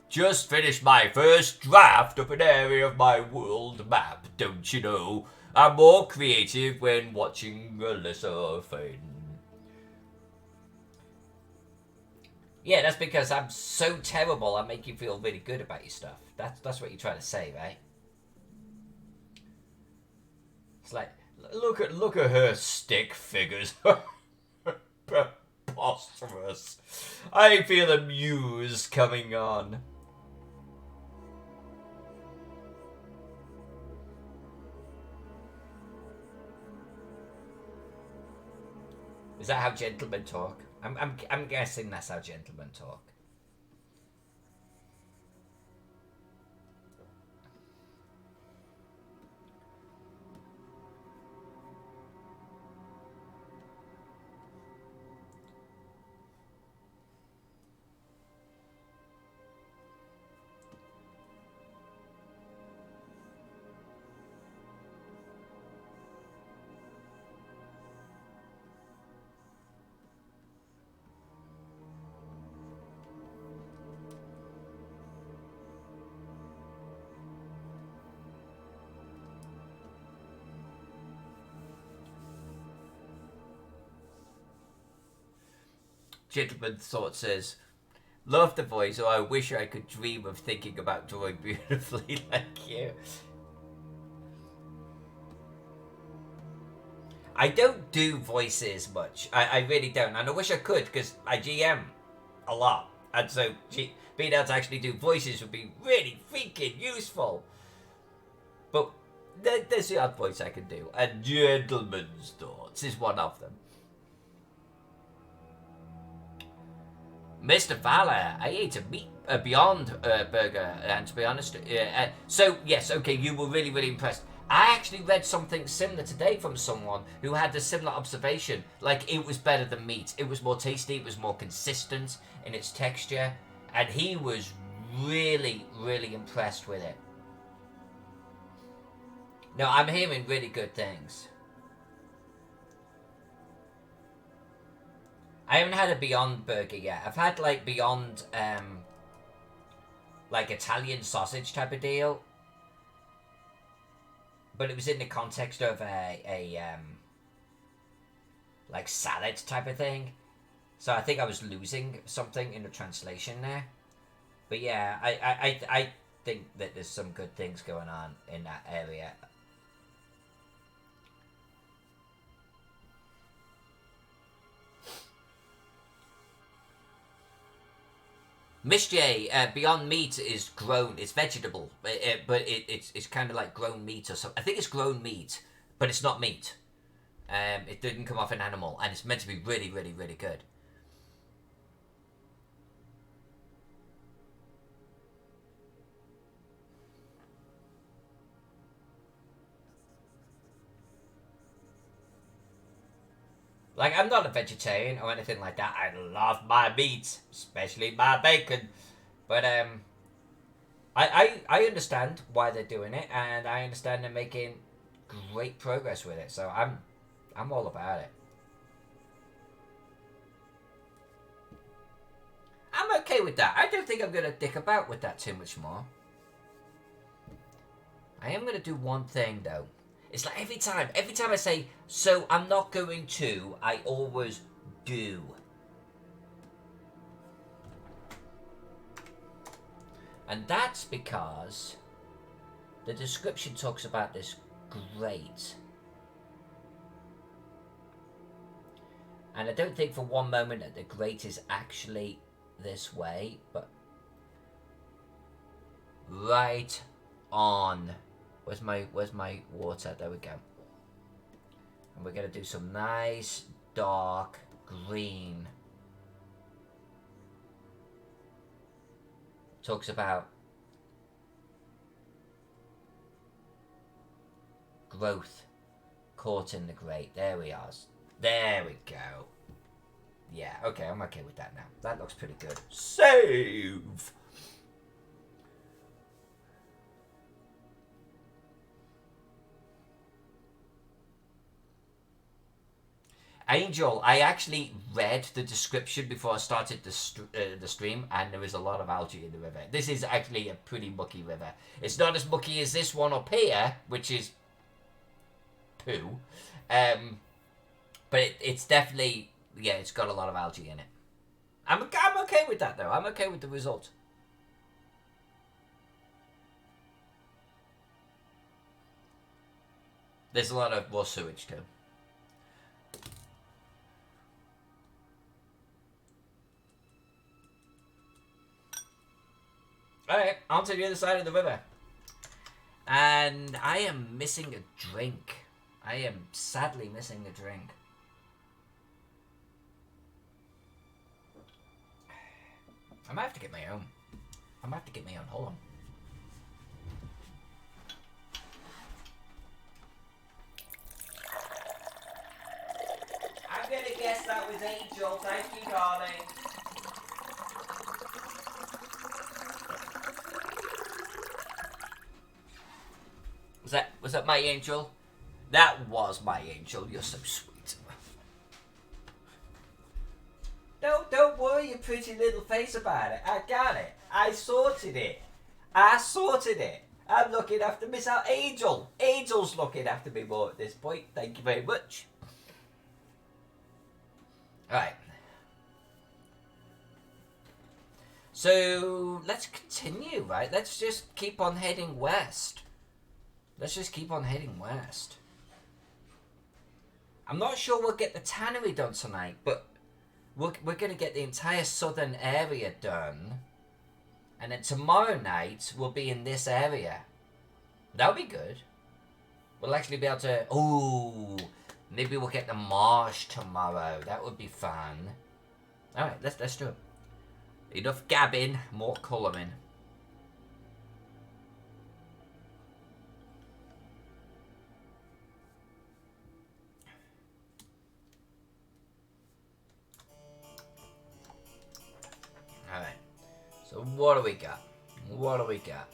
Just finished my first draft of an area of my world map, don't you know? I'm more creative when watching a lesser thing. Yeah, that's because I'm so terrible, I make you feel really good about your stuff. That's what you're trying to say, right? It's like, look at her stick figures. Preposterous. I feel a muse coming on. Is that how gentlemen talk? I'm guessing that's how gentlemen talk. Gentleman Thought says, love the voice, or I wish I could dream of thinking about drawing beautifully like you. I don't do voices much. I really don't. And I wish I could, because I GM a lot. And so being able to actually do voices would be really freaking useful. But there's the odd voice I can do. And Gentleman's Thoughts is one of them. Mr. Fowler, I ate a Beyond burger, and to be honest, so yes, okay, you were really, really impressed. I actually read something similar today from someone who had a similar observation. Like, it was better than meat. It was more tasty, it was more consistent in its texture, and he was really, really impressed with it. No, I'm hearing really good things. I haven't had a Beyond burger yet. I've had like Beyond, like Italian sausage type of deal, but it was in the context of a like salad type of thing. So I think I was losing something in the translation there. But yeah, I think that there's some good things going on in that area. Miss J, Beyond Meat is grown. It's vegetable, but it's kind of like grown meat or something. I think it's grown meat, but it's not meat. It didn't come off an animal, and it's meant to be really, really, really good. Like, I'm not a vegetarian or anything like that. I love my meat, especially my bacon. But I understand why they're doing it, and I understand they're making great progress with it. So I'm all about it. I'm okay with that. I don't think I'm gonna dick about with that too much more. I am gonna do one thing though. It's like every time I say, so I'm not going to, I always do. And that's because the description talks about this grate. And I don't think for one moment that the grate is actually this way, but right on. Where's my water? There we go. And we're gonna do some nice dark green. Talks about growth caught in the grate. There we are. There we go. Yeah, okay, I'm okay with that now. That looks pretty good. Save! Angel, I actually read the description before I started the stream, and there was a lot of algae in the river. This is actually a pretty mucky river. It's not as mucky as this one up here, which is poo. But it's definitely, yeah, it's got a lot of algae in it. I'm okay with that, though. I'm okay with the result. There's a lot of raw sewage, too. Alright, on to the other side of the river. And I am missing a drink. I am sadly missing a drink. I might have to get my own. Hold on. I'm gonna guess that was Angel. Thank you, darling. Was that my angel? That was my angel. You're so sweet. Don't worry your pretty little face about it. I got it. I sorted it. I'm looking after Miss Angel. Angel's looking after me more at this point. Thank you very much. Alright. So, let's continue, right? Let's just keep on heading west. I'm not sure we'll get the tannery done tonight, but we're going to get the entire southern area done. And then tomorrow night, we'll be in this area. That'll be good. We'll actually be able to... Ooh, maybe we'll get the marsh tomorrow. That would be fun. Alright, let's do it. Enough gabbing, more colouring. Alright. So what do we got?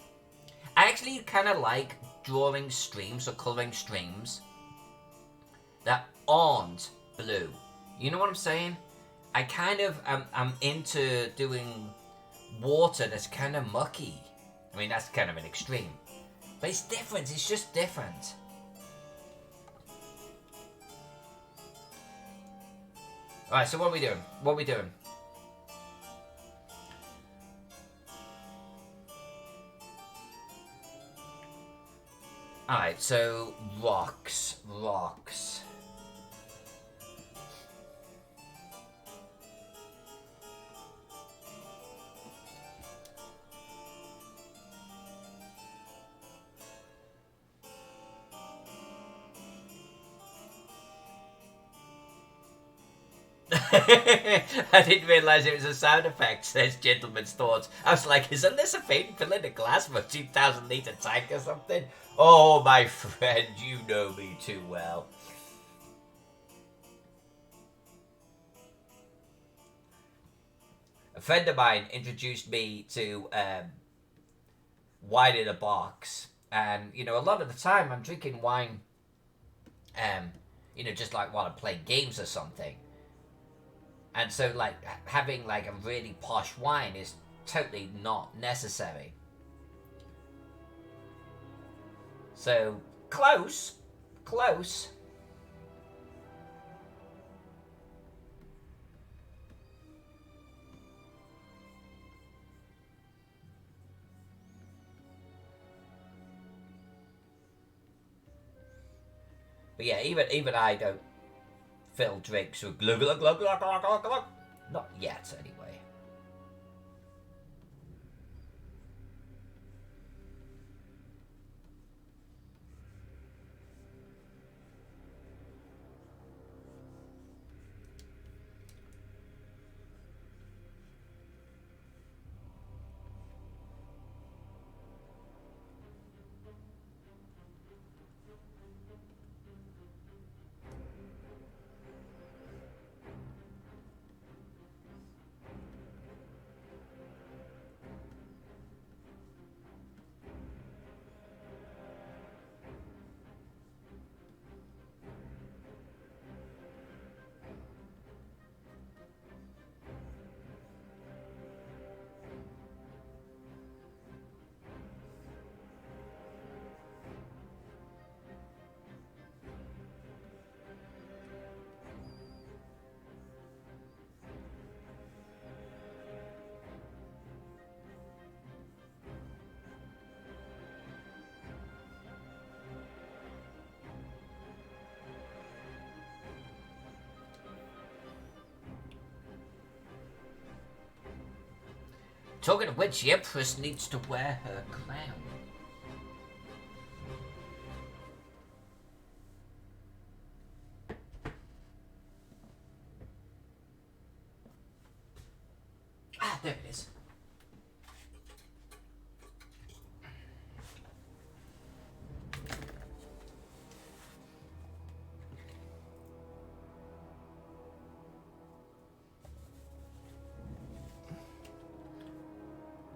I actually kind of like drawing streams or colouring streams that aren't blue. You know what I'm saying? I kind of I'm into doing water that's kind of mucky. I mean, that's kind of an extreme. But it's different. It's just different. Alright, so what are we doing? Alright, so rocks. I didn't realise it was a sound effect, says Gentleman's Thoughts. I was like, isn't this a thing? Filling a glass for a 2,000 litre tank or something? Oh, my friend, you know me too well. A friend of mine introduced me to wine in a box. And, you know, a lot of the time I'm drinking wine, you know, just like while I'm playing games or something. And so, like, having, like, a really posh wine is totally not necessary. So, close. Close. But yeah, even I don't fill drinks with glug glug glug glug glug glug glug. Not yet, anyway. Talking of which, the Empress needs to wear her crown. Ah, there it is.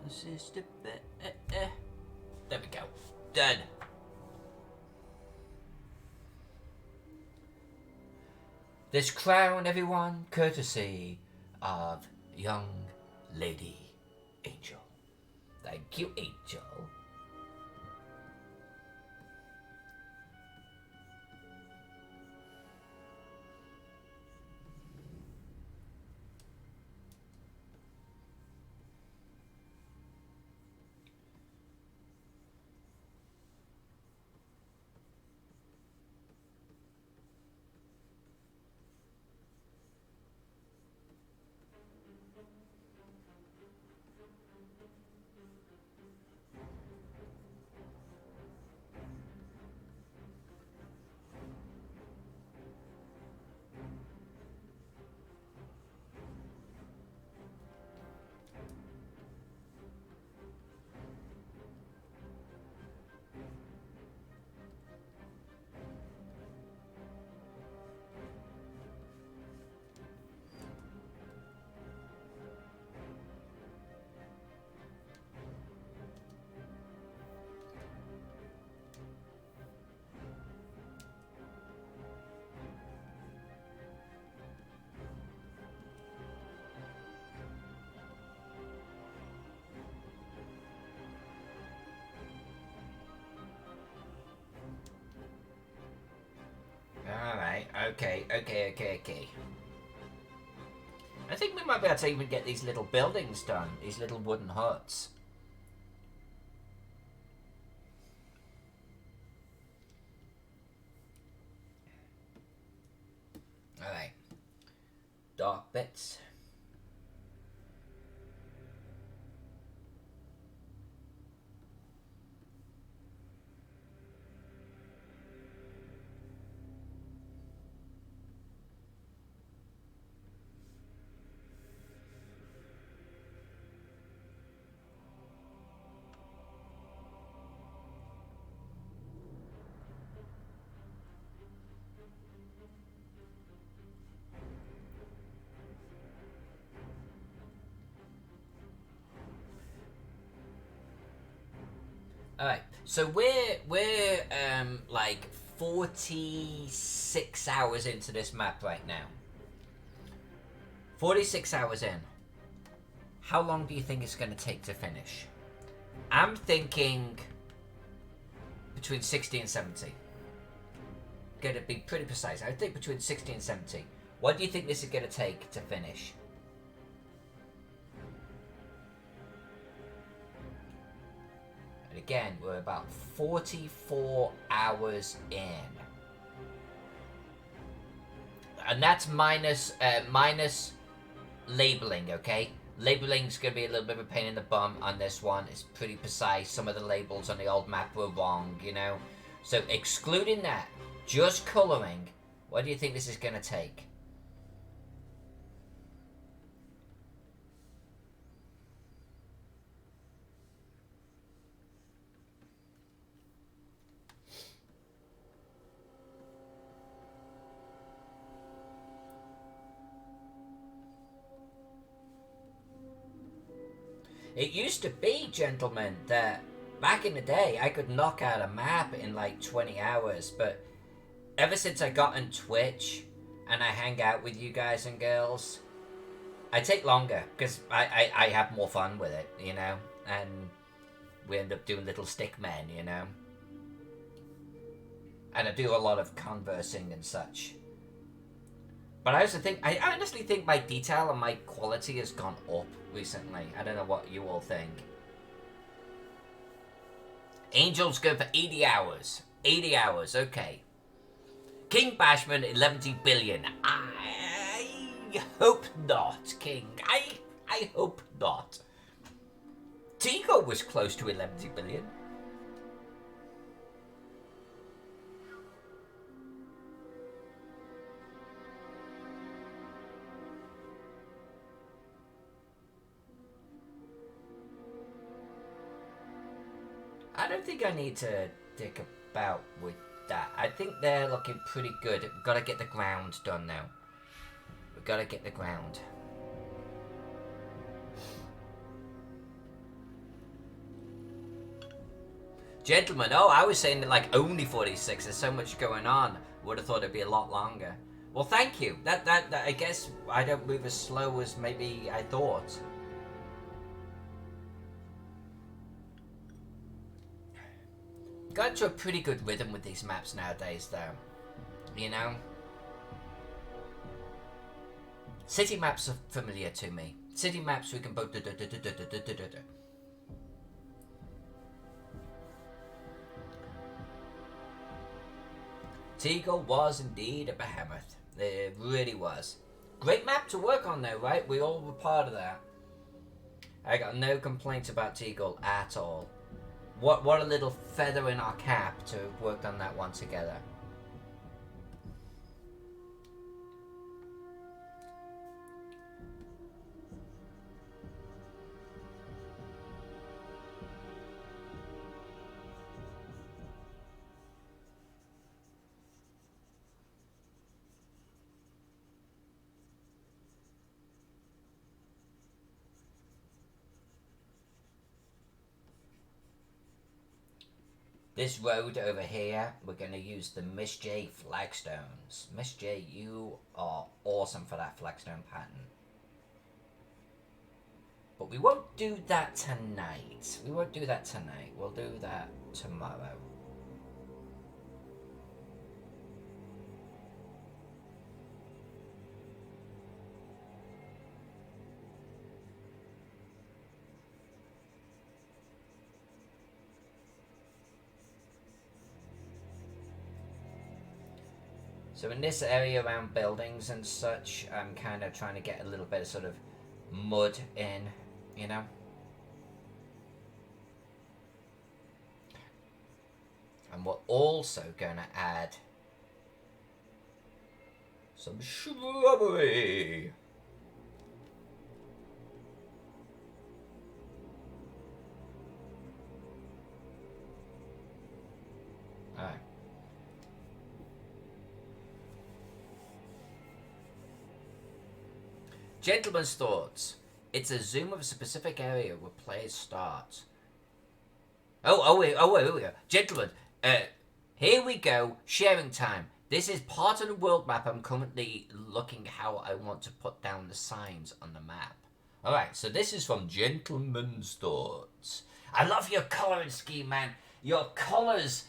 This is the bit. There we go. Done. This crown, everyone, courtesy of young Lady Angel. Thank you, Angel. Alright, okay. I think we might be able to even get these little buildings done, these little wooden huts. Alright. Dark bits. Alright, so we're like 46 hours into this map right now. 46 hours in. How long do you think it's going to take to finish? I'm thinking between 60 and 70. Gonna be pretty precise. I think between 60 and 70. What do you think this is going to take to finish? And again, we're about 44 hours in. And that's minus labeling, okay? Labeling's going to be a little bit of a pain in the bum on this one. It's pretty precise. Some of the labels on the old map were wrong, you know? So excluding that, just colouring, what do you think this is going to take? It used to be, gentlemen, that back in the day I could knock out a map in like 20 hours, but ever since I got on Twitch and I hang out with you guys and girls, I take longer because I have more fun with it, you know, and we end up doing little stick men, you know, and I do a lot of conversing and such. But I also think, I honestly think my detail and my quality has gone up recently. I don't know what you all think. Angel's good for 80 hours. 80 hours, okay. King Bashman, 11 billion. I hope not, King. I hope not. Tigo was close to 11 billion. I don't think I need to dick about with that. I think they're looking pretty good. We've got to get the ground done now. We've got to get the ground. Gentlemen, oh, I was saying that like only 46. There's so much going on. Would have thought it'd be a lot longer. Well, thank you. That I guess I don't move as slow as maybe I thought. Got to a pretty good rhythm with these maps nowadays, though. You know? City maps are familiar to me. City maps we can both Teagle was indeed a behemoth. It really was. Great map to work on though, right? We all were part of that. I got no complaints about Teagle at all. What a little feather in our cap to have worked on that one together. This road over here, we're going to use the Miss J flagstones. Miss J, you are awesome for that flagstone pattern. But we won't do that tonight. We won't do that tonight. We'll do that tomorrow. So in this area around buildings and such, I'm kind of trying to get a little bit of sort of mud in, you know? And we're also going to add some shrubbery. Alright. Gentlemen's thoughts. It's a zoom of a specific area where players start. Wait. Gentlemen, here we go, sharing time. This is part of the world map. I'm currently looking how I want to put down the signs on the map. Alright, so this is from Gentleman's Thoughts. I love your colouring scheme, man. Your colours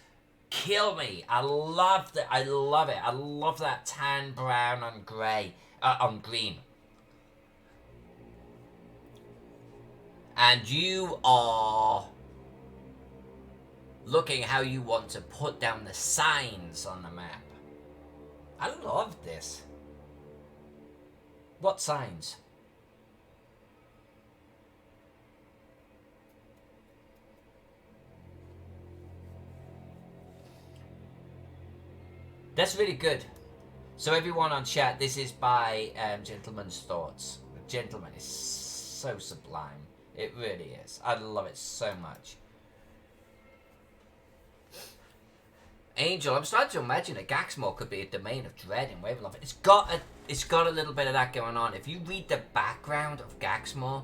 kill me. I love that. I love it. I love that tan, brown, on grey, on green. And you are looking how you want to put down the signs on the map. I love this. What signs? That's really good. So everyone on chat, this is by Gentleman's Thoughts. Gentleman is so sublime. It really is. I love it so much. Angel, I'm starting to imagine that Gaxmoor could be a domain of dread in Ravenloft. It's got a little bit of that going on. If you read the background of Gaxmoor,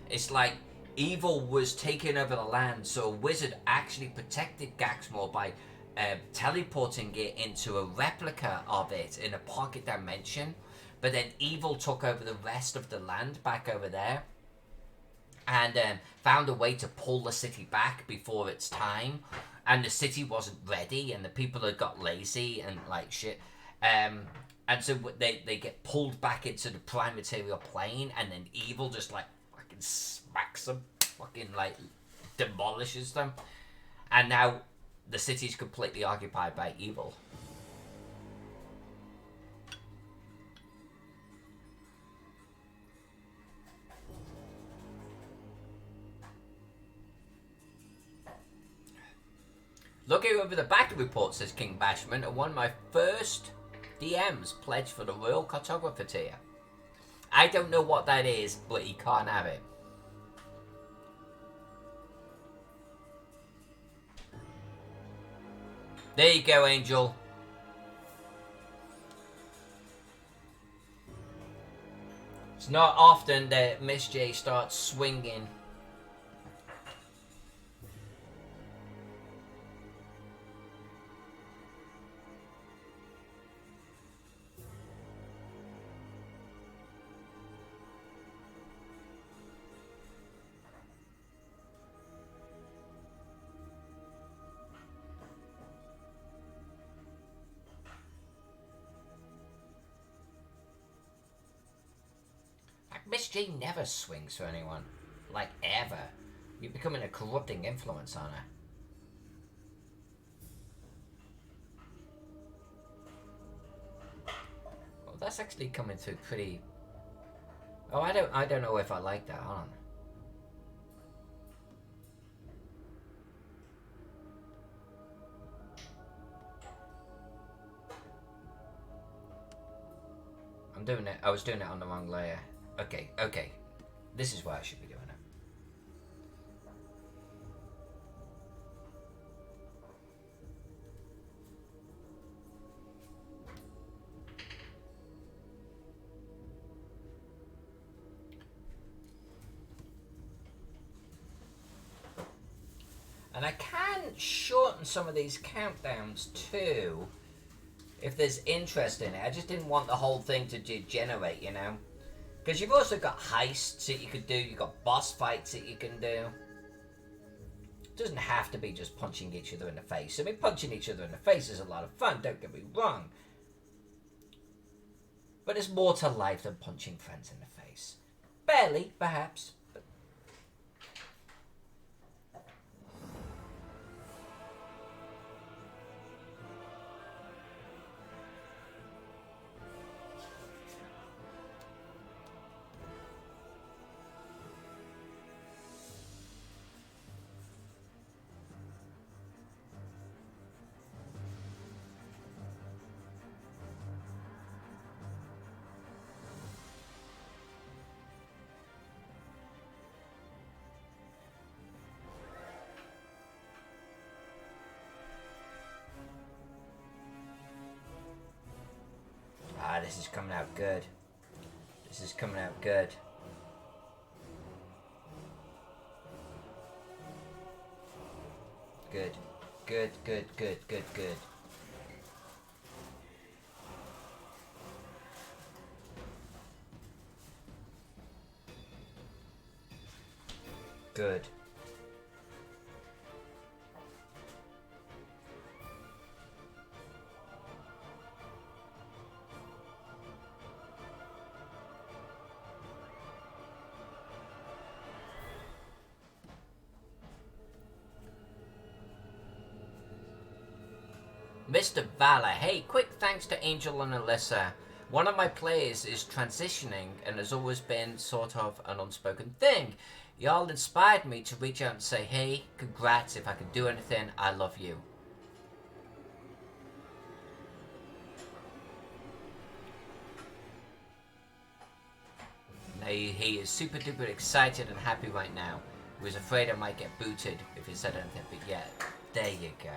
it's like evil was taking over the land, so a wizard actually protected Gaxmoor by teleporting it into a replica of it in a pocket dimension. But then evil took over the rest of the land back over there, and found a way to pull the city back before its time. And the city wasn't ready, and the people had got lazy and like shit. And so they get pulled back into the prime material plane, and then evil just like fucking smacks them, fucking like demolishes them. And now the city's completely occupied by evil. Looking over the back report, says King Bashman, and one of my first DMs pledged for the Royal Cartographer tier. I don't know what that is, but he can't have it. There you go, Angel. It's not often that Miss J starts swinging. Miss J never swings for anyone. Like, ever. You're becoming a corrupting influence on her. Well, that's actually coming through pretty... Oh, I don't know if I like that. Hold on. I'm doing it. I was doing it on the wrong layer. Okay. This is where I should be doing it. And I can shorten some of these countdowns too, if there's interest in it. I just didn't want the whole thing to degenerate, you know? Because you've also got heists that you could do, you've got boss fights that you can do. It doesn't have to be just punching each other in the face. I mean, punching each other in the face is a lot of fun, don't get me wrong. But there's more to life than punching friends in the face. Barely, perhaps. This is coming out good. This is coming out good. Good. Good, good, good, good, good. Good. Mr. Valor, hey, quick thanks to Angel and Alyssa. One of my players is transitioning and has always been sort of an unspoken thing. Y'all inspired me to reach out and say, hey, congrats, if I can do anything, I love you. Now he is super duper excited and happy right now. He was afraid I might get booted if he said anything, but yeah, there you go.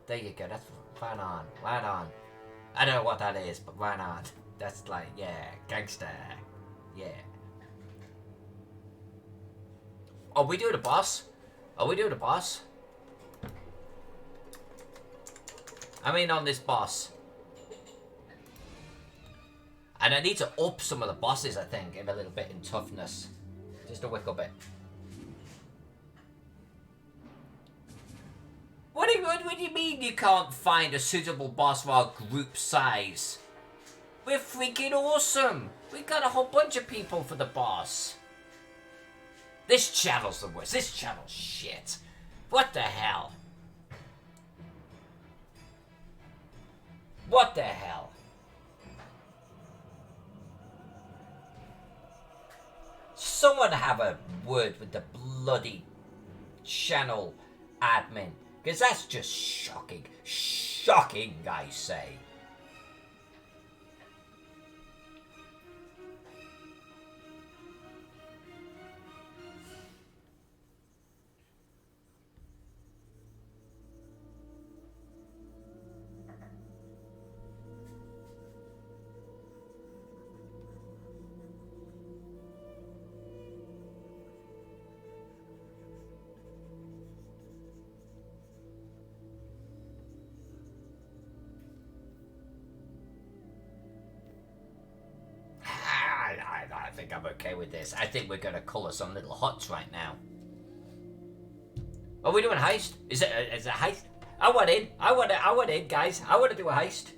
There you go, that's right on, right on. I don't know what that is, but right on. That's like, yeah, gangster. Yeah. Are we doing a boss? Are we doing a boss? I mean on this boss. And I need to up some of the bosses, I think, in a little bit in toughness. Just a wiggle bit. What do you mean you can't find a suitable boss for our group size? We're freaking awesome! We got a whole bunch of people for the boss. This channel's the worst. This channel's shit. What the hell? What the hell? Someone have a word with the bloody channel admin. Because that's just shocking. Shocking, I say. I think I'm okay with this. I think we're gonna colour some little huts right now. Are we doing heist? Is it a heist? I want in, guys. I want to do a heist.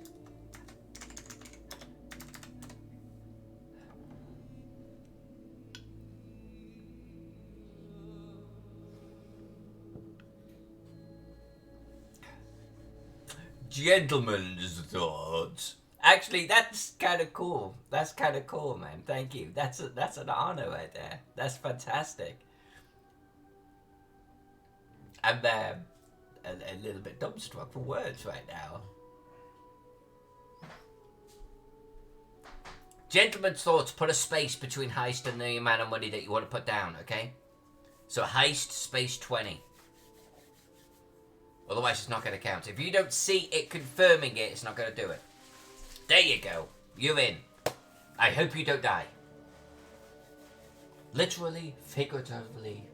Gentlemen's thoughts. Actually, that's kind of cool. That's kind of cool, man. Thank you. That's an honor right there. That's fantastic. I'm a little bit dumbstruck for words right now. Gentlemen's thoughts. Put a space between heist and the amount of money that you want to put down. Okay. So heist space 20. Otherwise, it's not going to count. If you don't see it confirming it, it's not going to do it. There you go. You're in. I hope you don't die. Literally, figuratively,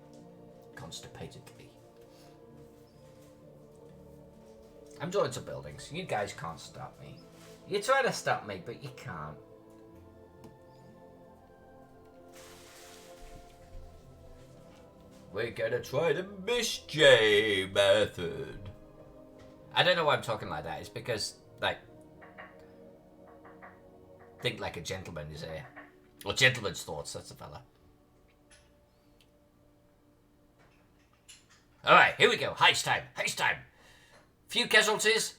constipatedly. I'm drawing some buildings. You guys can't stop me. You're trying to stop me, but you can't. We're gonna try the Miss J method. I don't know why I'm talking like that. It's because, like, think like a gentleman is here. Or gentleman's thoughts, that's the fella. Alright, here we go. Heist time. Heist time. Few casualties.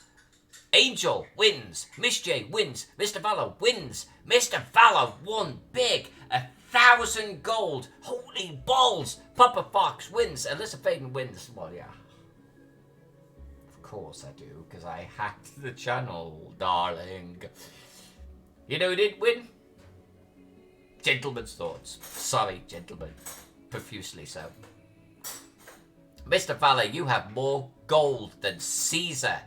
Angel wins. Miss J wins. Mr. Valor wins. Mr. Valor won big. 1,000 gold. Holy balls. Papa Fox wins. Alyssa Faden wins. Well, yeah. Of course I do, because I hacked the channel, darling. You know who didn't win? Gentleman's thoughts. Sorry, gentlemen. Profusely so. Mr. Valor, you have more gold than Caesar.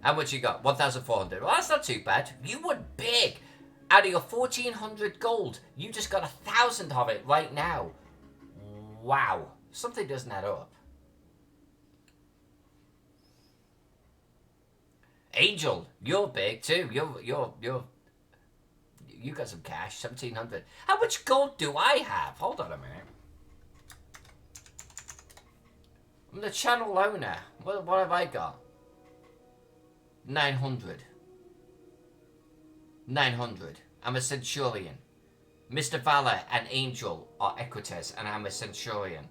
How much you got? 1,400. Well, that's not too bad. You won big. Out of your 1,400 gold, you just got 1,000 of it right now. Wow. Something doesn't add up. Angel, you're big too. You got some cash, 1,700. How much gold do I have? Hold on a minute. I'm the channel owner. What have I got? 900. 900. I'm a centurion. Mr. Valor and Angel are Equites, and I'm a centurion.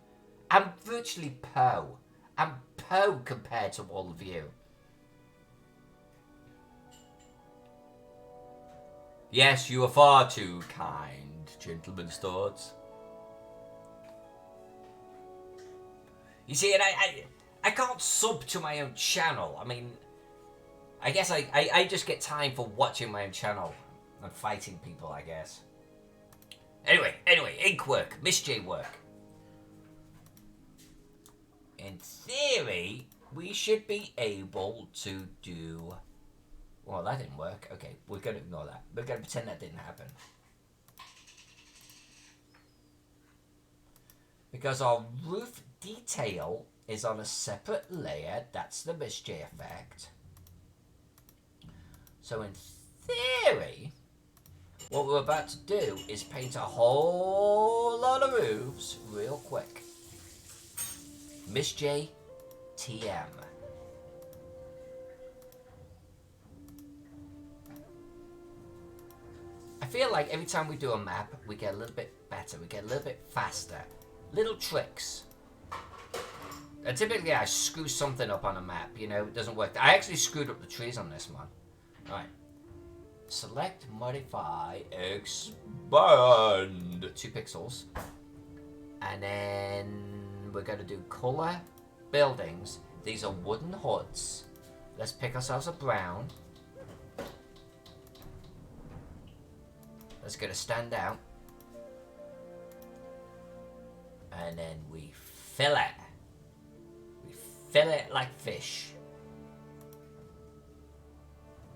I'm virtually Poe. I'm Poe compared to all of you. Yes, you are far too kind, gentlemen's thoughts. You see, and I can't sub to my own channel. I mean, I guess I just get time for watching my own channel and fighting people, I guess. Anyway, ink work, Miss J work. In theory, we should be able to do... Well, that didn't work. Okay, we're going to ignore that. We're going to pretend that didn't happen. Because our roof detail is on a separate layer. That's the Miss J effect. So in theory, what we're about to do is paint a whole lot of roofs real quick. Miss J TM. I feel like every time we do a map, we get a little bit better, we get a little bit faster. Little tricks. And typically I screw something up on a map, you know, it doesn't work. I actually screwed up the trees on this one. Alright. Select, modify, expand. 2 pixels. And then we're going to do color, buildings. These are wooden huts. Let's pick ourselves a brown. That's going to stand out. And then we fill it. We fill it like fish.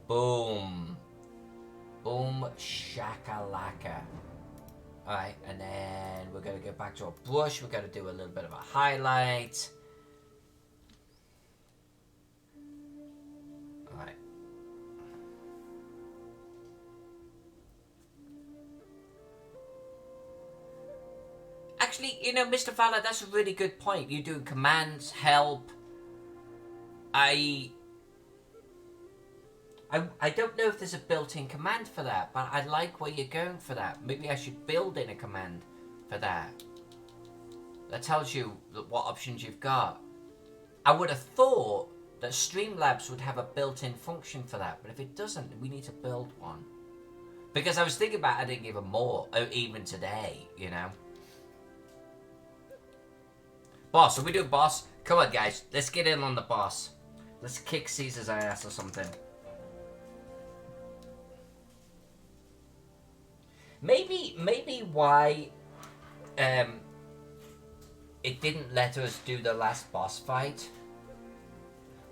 Boom. Boom shakalaka. Alright, and then we're going to go back to our brush. We're going to do a little bit of a highlight. Alright. Actually, you know, Mr. Valor, that's a really good point. You're doing commands, help. I don't know if there's a built-in command for that, but I like where you're going for that. Maybe I should build in a command for that. That tells you what options you've got. I would have thought that Streamlabs would have a built-in function for that, but if it doesn't, we need to build one. Because I was thinking about adding even more, even today, you know. Boss, are we doing boss? Come on, guys, let's get in on the boss. Let's kick Caesar's ass or something. Maybe why it didn't let us do the last boss fight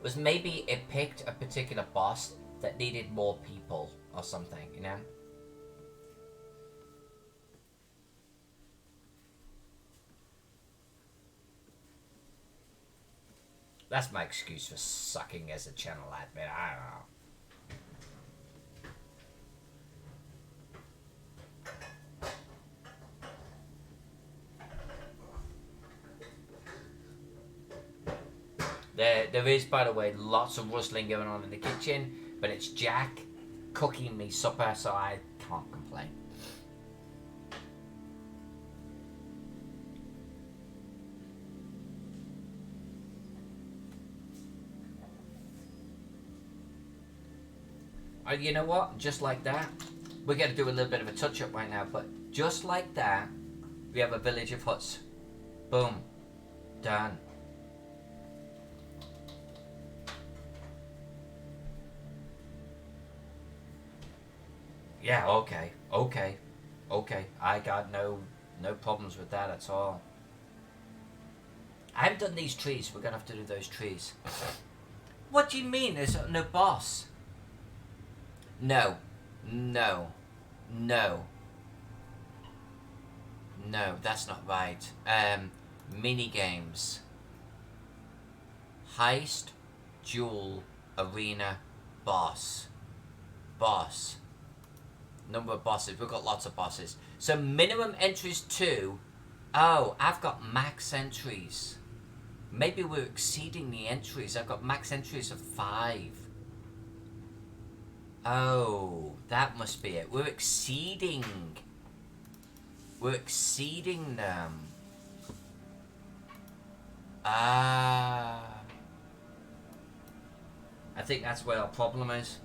was maybe it picked a particular boss that needed more people or something, you know? That's my excuse for sucking as a channel admin, I don't know. There is, by the way, lots of rustling going on in the kitchen, but it's Jack cooking me supper, so I can't complain. You know what? Just like that, we're going to do a little bit of a touch-up right now, but just like that, we have a village of huts. Boom. Done. Yeah, okay. I got no problems with that at all. I haven't done these trees. We're going to have to do those trees. What do you mean there's no boss? No, that's not right. Mini games. Heist, duel, arena, boss. Boss. Number of bosses. We've got lots of bosses. So minimum entries 2. Oh, I've got max entries. Maybe we're exceeding the entries. I've got max entries of 5. Oh, that must be it. We're exceeding them. Ah. I think that's where our problem is.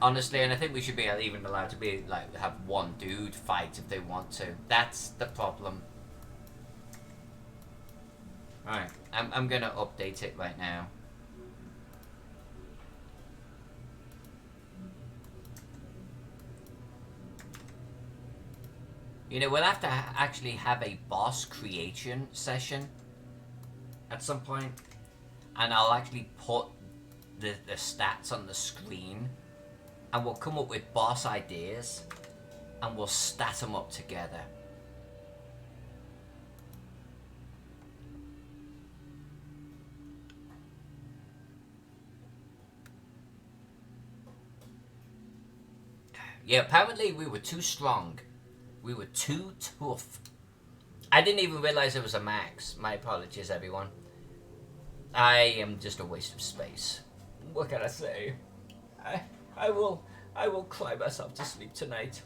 Honestly, and I think we should be even allowed to be like have one dude fight if they want to. That's the problem. Alright, I'm gonna update it right now. You know, we'll have to actually have a boss creation session at some point, and I'll actually put the stats on the screen, and we'll come up with boss ideas, and we'll stat them up together. Yeah, apparently we were too strong. We were too tough. I didn't even realize it was a max. My apologies, everyone. I am just a waste of space. What can I say? I will cry myself to sleep tonight.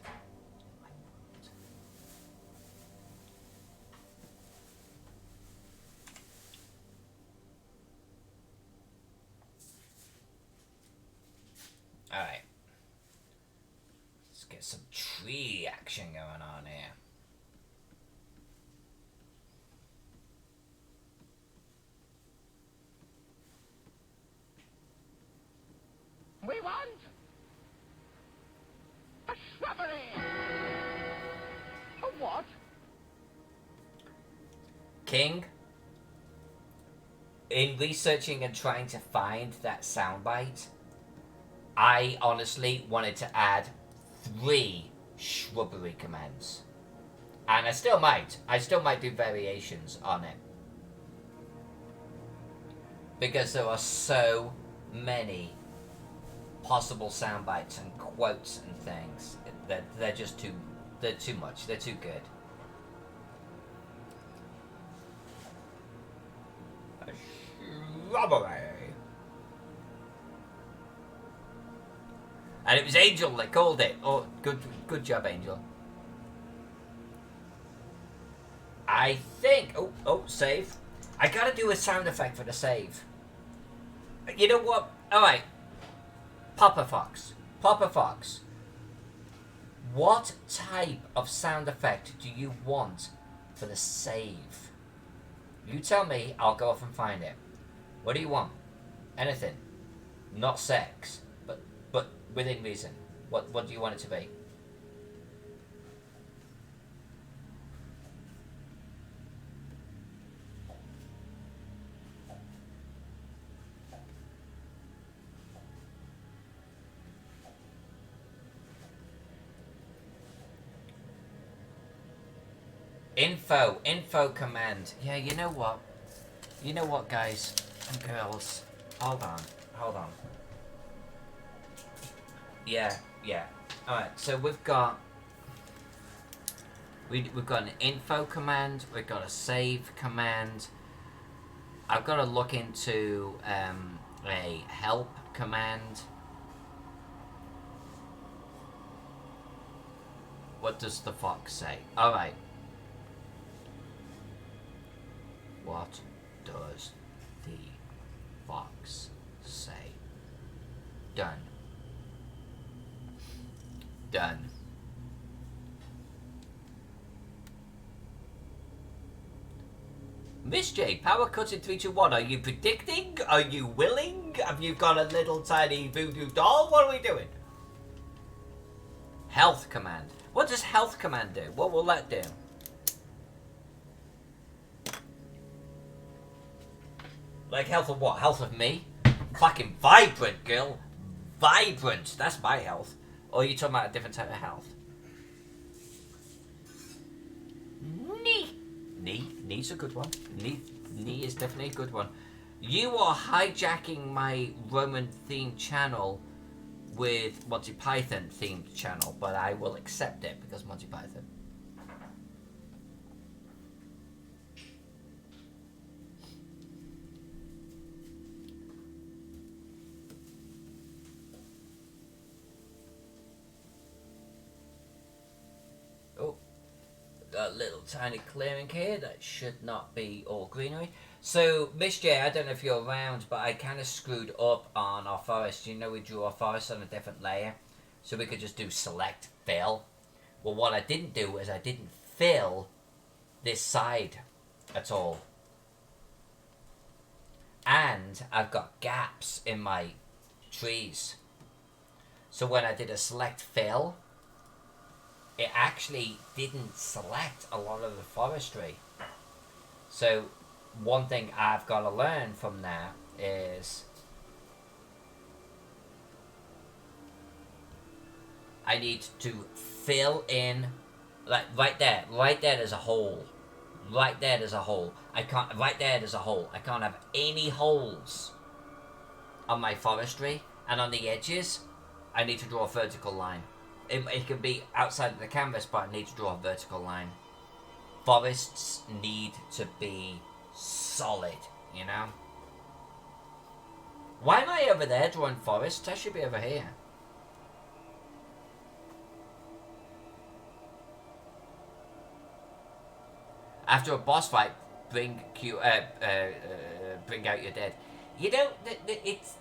Alright. Let's get some tree action going on here.
We want a shrubbery. A what?
King, in researching and trying to find that soundbite, I honestly wanted to add 3 shrubbery commands. And I still might do variations on it. Because there are so many possible sound bites and quotes and things. They're just too much. They're too good. A shrubbery. And it was Angel that called it. Oh, good job, Angel. I think. Oh, save. I gotta do a sound effect for the save. You know what? All right. Papa Fox. What type of sound effect do you want for the save? You tell me, I'll go off and find it. What do you want? Anything. Not sex, but within reason. What do you want it to be? Info command. Yeah, you know what, guys and girls. Hold on. Yeah. All right. So we've got an info command. We've got a save command. I've got to look into a help command. What does the fox say? All right. What does the fox say? Done. Miss J, power cut in 3, 2, 1. Are you predicting? Are you willing? Have you got a little tiny voodoo doll? What are we doing? Health command. What does health command do? What will that do? Like health of what? Health of me? Fucking vibrant, girl. Vibrant. That's my health. Or are you talking about a different type of health? Knee's a good one. Knee is definitely a good one. You are hijacking my Roman themed channel with Monty Python themed channel, but I will accept it because Monty Python. Oh, a little tiny clearing here that should not be all greenery. So, Miss J, I don't know if you're around, but I kind of screwed up on our forest. You know, we drew our forest on a different layer, so we could just do select fill. Well, what I didn't do is I didn't fill this side at all. And I've got gaps in my trees. So when I did a select fill, it actually didn't select a lot of the forestry. So one thing I've got to learn from that is I need to fill in, like right there there's a hole. Right there there's a hole. Right there there's a hole. I can't have any holes on my forestry, and on the edges I need to draw a vertical line. It can be outside of the canvas, but I need to draw a vertical line. Forests need to be solid, you know? Why am I over there drawing forests? I should be over here. After a boss fight, bring out your dead. You know, it's...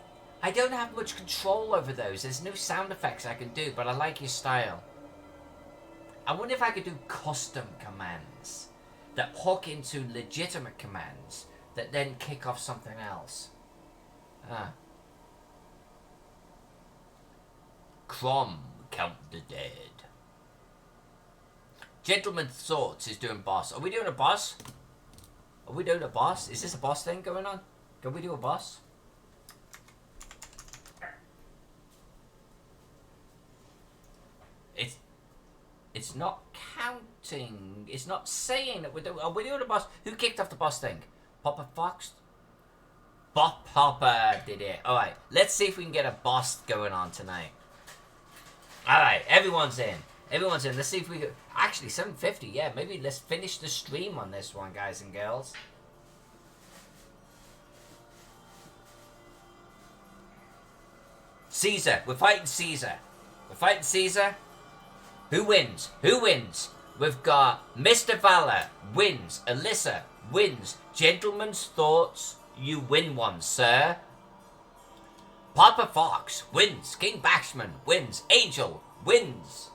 I don't have much control over those. There's no sound effects I can do, but I like your style. I wonder if I could do custom commands that hook into legitimate commands that then kick off something else. Crom, count the dead. Gentleman's Thoughts is doing boss. Are we doing a boss? Are we doing a boss? Is this a boss thing going on? Can we do a boss? It's not counting. It's not saying that we're doing... Are we doing a boss? Who kicked off the boss thing? Papa Fox? Bob Popper did it. Alright, let's see if we can get a boss going on tonight. Alright, everyone's in. Everyone's in. Let's see if we could... Actually, 7:50. Yeah, maybe let's finish the stream on this one, guys and girls. Caesar. We're fighting Caesar. We're fighting Caesar. Who wins? Who wins? We've got Mr. Valor wins. Alyssa wins. Gentleman's Thoughts. You win one, sir. Papa Fox wins. King Baxman wins. Angel wins.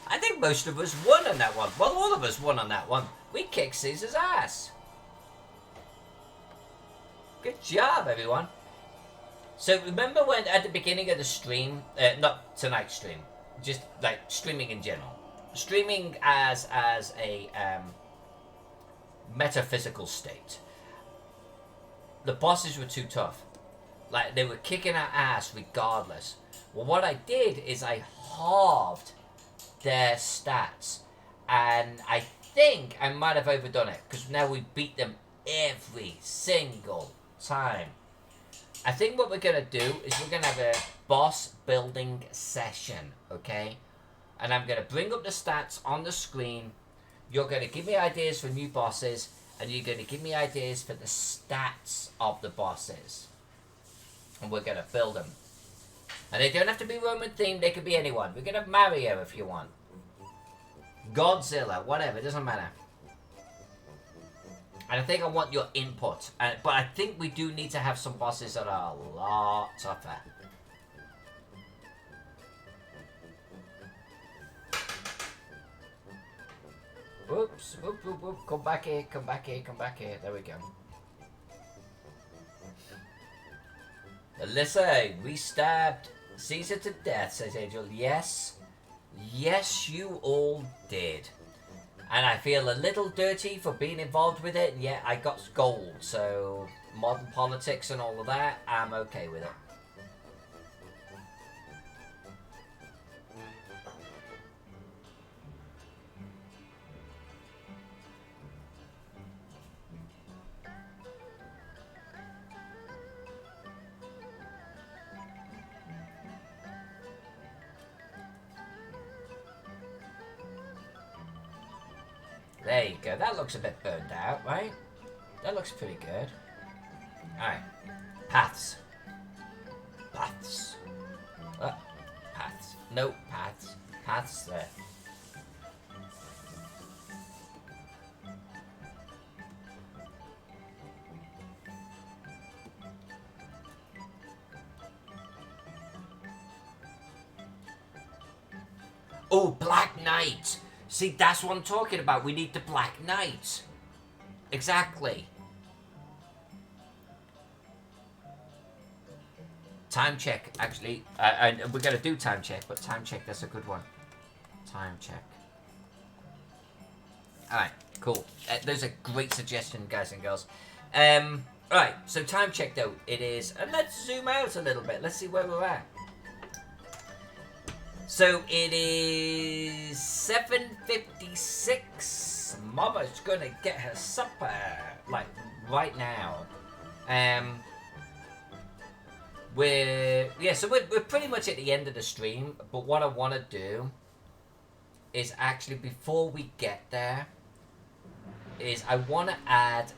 I think most of us won on that one. Well, all of us won on that one. We kicked Caesar's ass. Good job, everyone. So remember when at the beginning of the stream, not tonight's stream, just like streaming in general, streaming as a metaphysical state, the bosses were too tough. Like, they were kicking our ass regardless. Well, what I did is I halved their stats, and I think I might have overdone it because now we beat them every single time. I think what we're going to do is we're going to have a boss building session, okay? And I'm going to bring up the stats on the screen. You're going to give me ideas for new bosses, and you're going to give me ideas for the stats of the bosses. And we're going to build them. And they don't have to be Roman themed, they could be anyone. We're going to have Mario if you want. Godzilla, whatever, it doesn't matter. And I think I want your input. But I think we do need to have some bosses that are a lot tougher. Whoops, whoop, whoop, whoop. Come back here, come back here, come back here. There we go. Alyssa, we stabbed Caesar to death, says Angel. Yes. Yes, you all did. And I feel a little dirty for being involved with it. And yeah, I got gold. So, modern politics and all of that, I'm okay with it. There you go. That looks a bit burned out, right? That looks pretty good. Alright. Paths. Paths. Paths. No, paths. Paths there. Oh, Black Knight! See, that's what I'm talking about. We need the Black Knight. Exactly. Time check, actually. And we're going to do time check, but time check, that's a good one. Time check. Alright, cool. There's a great suggestion, guys and girls. Alright, so time check, though. It is... And let's zoom out a little bit. Let's see where we're at. So it is 7:56. Mama's gonna get her supper, like right now. We're pretty much at the end of the stream. But what I want to do is actually, before we get there, is I want to add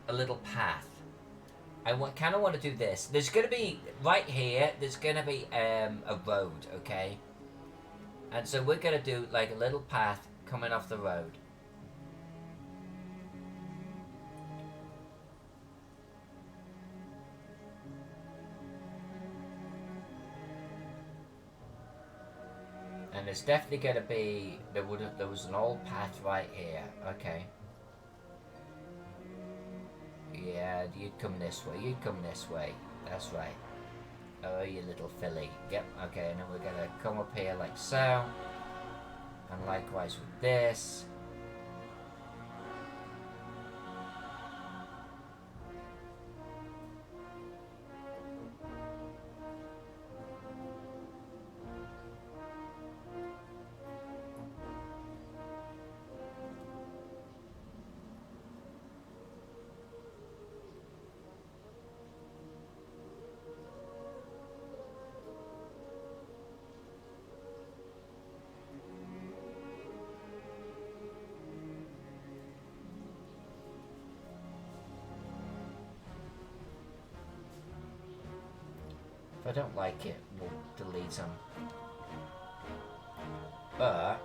a little path. I kind of want to do this. There's gonna be right here. There's gonna be a road, okay? And so we're going to do like a little path coming off the road. And it's definitely going to be, there was an old path right here. Okay. Yeah, you'd come this way. You'd come this way. That's right. Oh, you little filly. Yep, okay, and then we're gonna come up here like so. And likewise with this. If I don't like it, we'll delete them. But...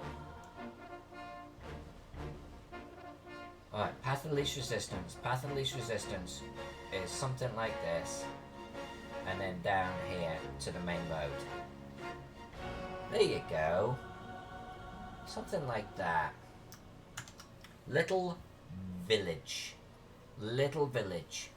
Alright, path of least resistance. Path of least resistance is something like this. And then down here to the main road. There you go. Something like that. Little village. Little village.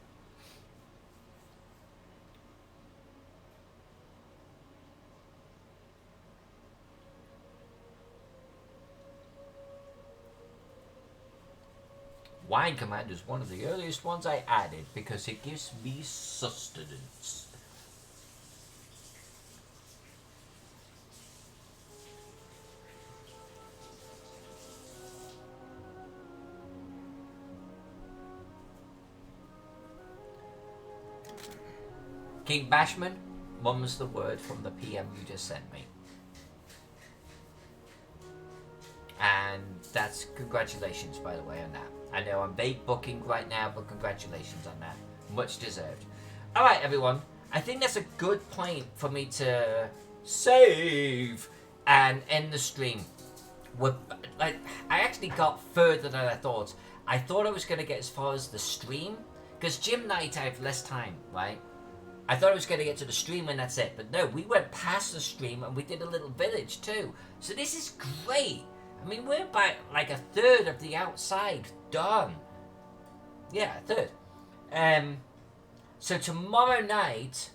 Wine Command is one of the earliest ones I added because it gives me sustenance. King Bashman, mum's the word from the PM you just sent me. And that's congratulations, by the way, on that. I know I'm vague booking right now, but congratulations on that. Much deserved. Alright, everyone. I think that's a good point for me to save and end the stream. I actually got further than I thought. I thought I was going to get as far as the stream. Because gym night, I have less time, right? I thought I was going to get to the stream and that's it. But no, we went past the stream and we did a little village too. So this is great. I mean, we're about like a third of the outside done. Yeah, a third. So tomorrow night,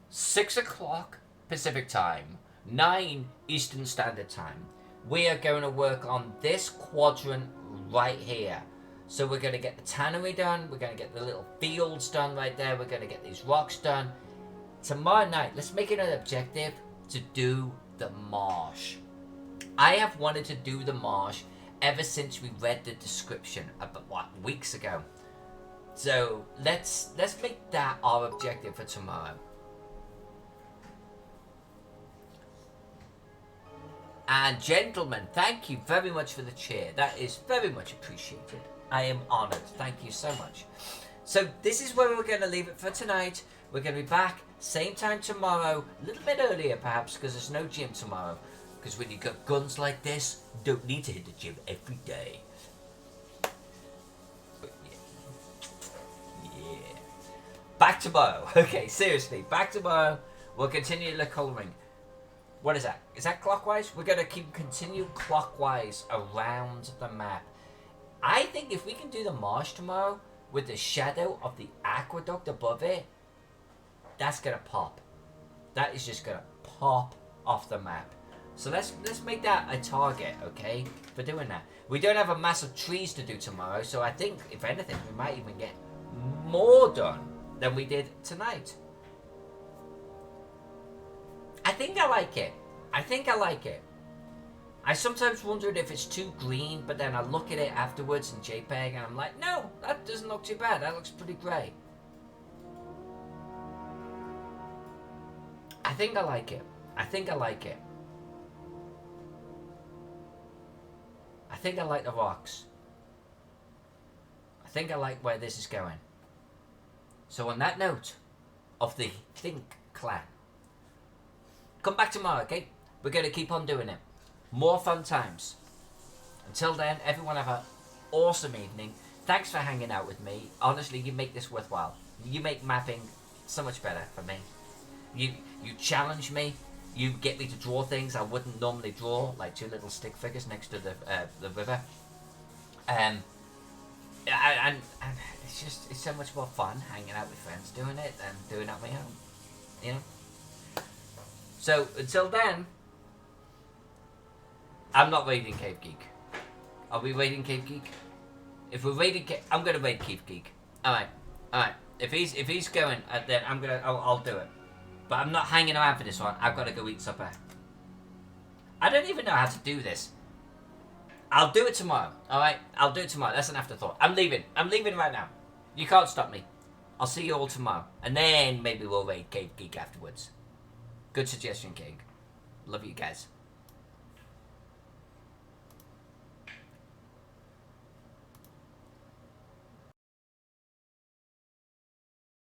6 o'clock Pacific time, 9 Eastern Standard Time, we are going to work on this quadrant right here. So we're going to get the tannery done. We're going to get the little fields done right there. We're going to get these rocks done. Tomorrow night, let's make it an objective to do the marsh. I have wanted to do the marsh ever since we read the description about weeks ago. So let's make that our objective for tomorrow. And gentlemen, thank you very much for the cheer. That is very much appreciated. I am honoured. Thank you so much. So this is where we're going to leave it for tonight. We're going to be back same time tomorrow, a little bit earlier perhaps, because there's no gym tomorrow. Because when you got guns like this, you don't need to hit the gym every day. But yeah. Back tomorrow. Okay, seriously, back tomorrow. We'll continue the colouring. What is that? Is that clockwise? We're going to continue clockwise around the map. I think if we can do the marsh tomorrow with the shadow of the aqueduct above it, that's going to pop. That is just going to pop off the map. So let's make that a target, okay, for doing that. We don't have a massive trees to do tomorrow, so I think, if anything, we might even get more done than we did tonight. I think I like it. I think I like it. I sometimes wondered if it's too green, but then I look at it afterwards in JPEG and I'm like, no, that doesn't look too bad. That looks pretty grey. I think I like it. I think I like it. I think I like the rocks. I think I like where this is going. So on that note of the Think clan, come back tomorrow, okay? We're going to keep on doing it. More fun times. Until then, everyone have an awesome evening. Thanks for hanging out with me. Honestly, you make this worthwhile. You make mapping so much better for me. You challenge me. You get me to draw things I wouldn't normally draw, like two little stick figures next to the river. And it's so much more fun hanging out with friends doing it than doing it on my own. You know? So, until then, I'm not raiding Cave Geek. Are we raiding Cave Geek? If we're raiding Cave... I'm going to raid Cave Geek. Alright. If he's going, then I'll do it. But I'm not hanging around for this one. I've got to go eat supper. I don't even know how to do this. I'll do it tomorrow. Alright? I'll do it tomorrow. That's an afterthought. I'm leaving. I'm leaving right now. You can't stop me. I'll see you all tomorrow. And then maybe we'll raid Cave Geek afterwards. Good suggestion, King. Love you guys.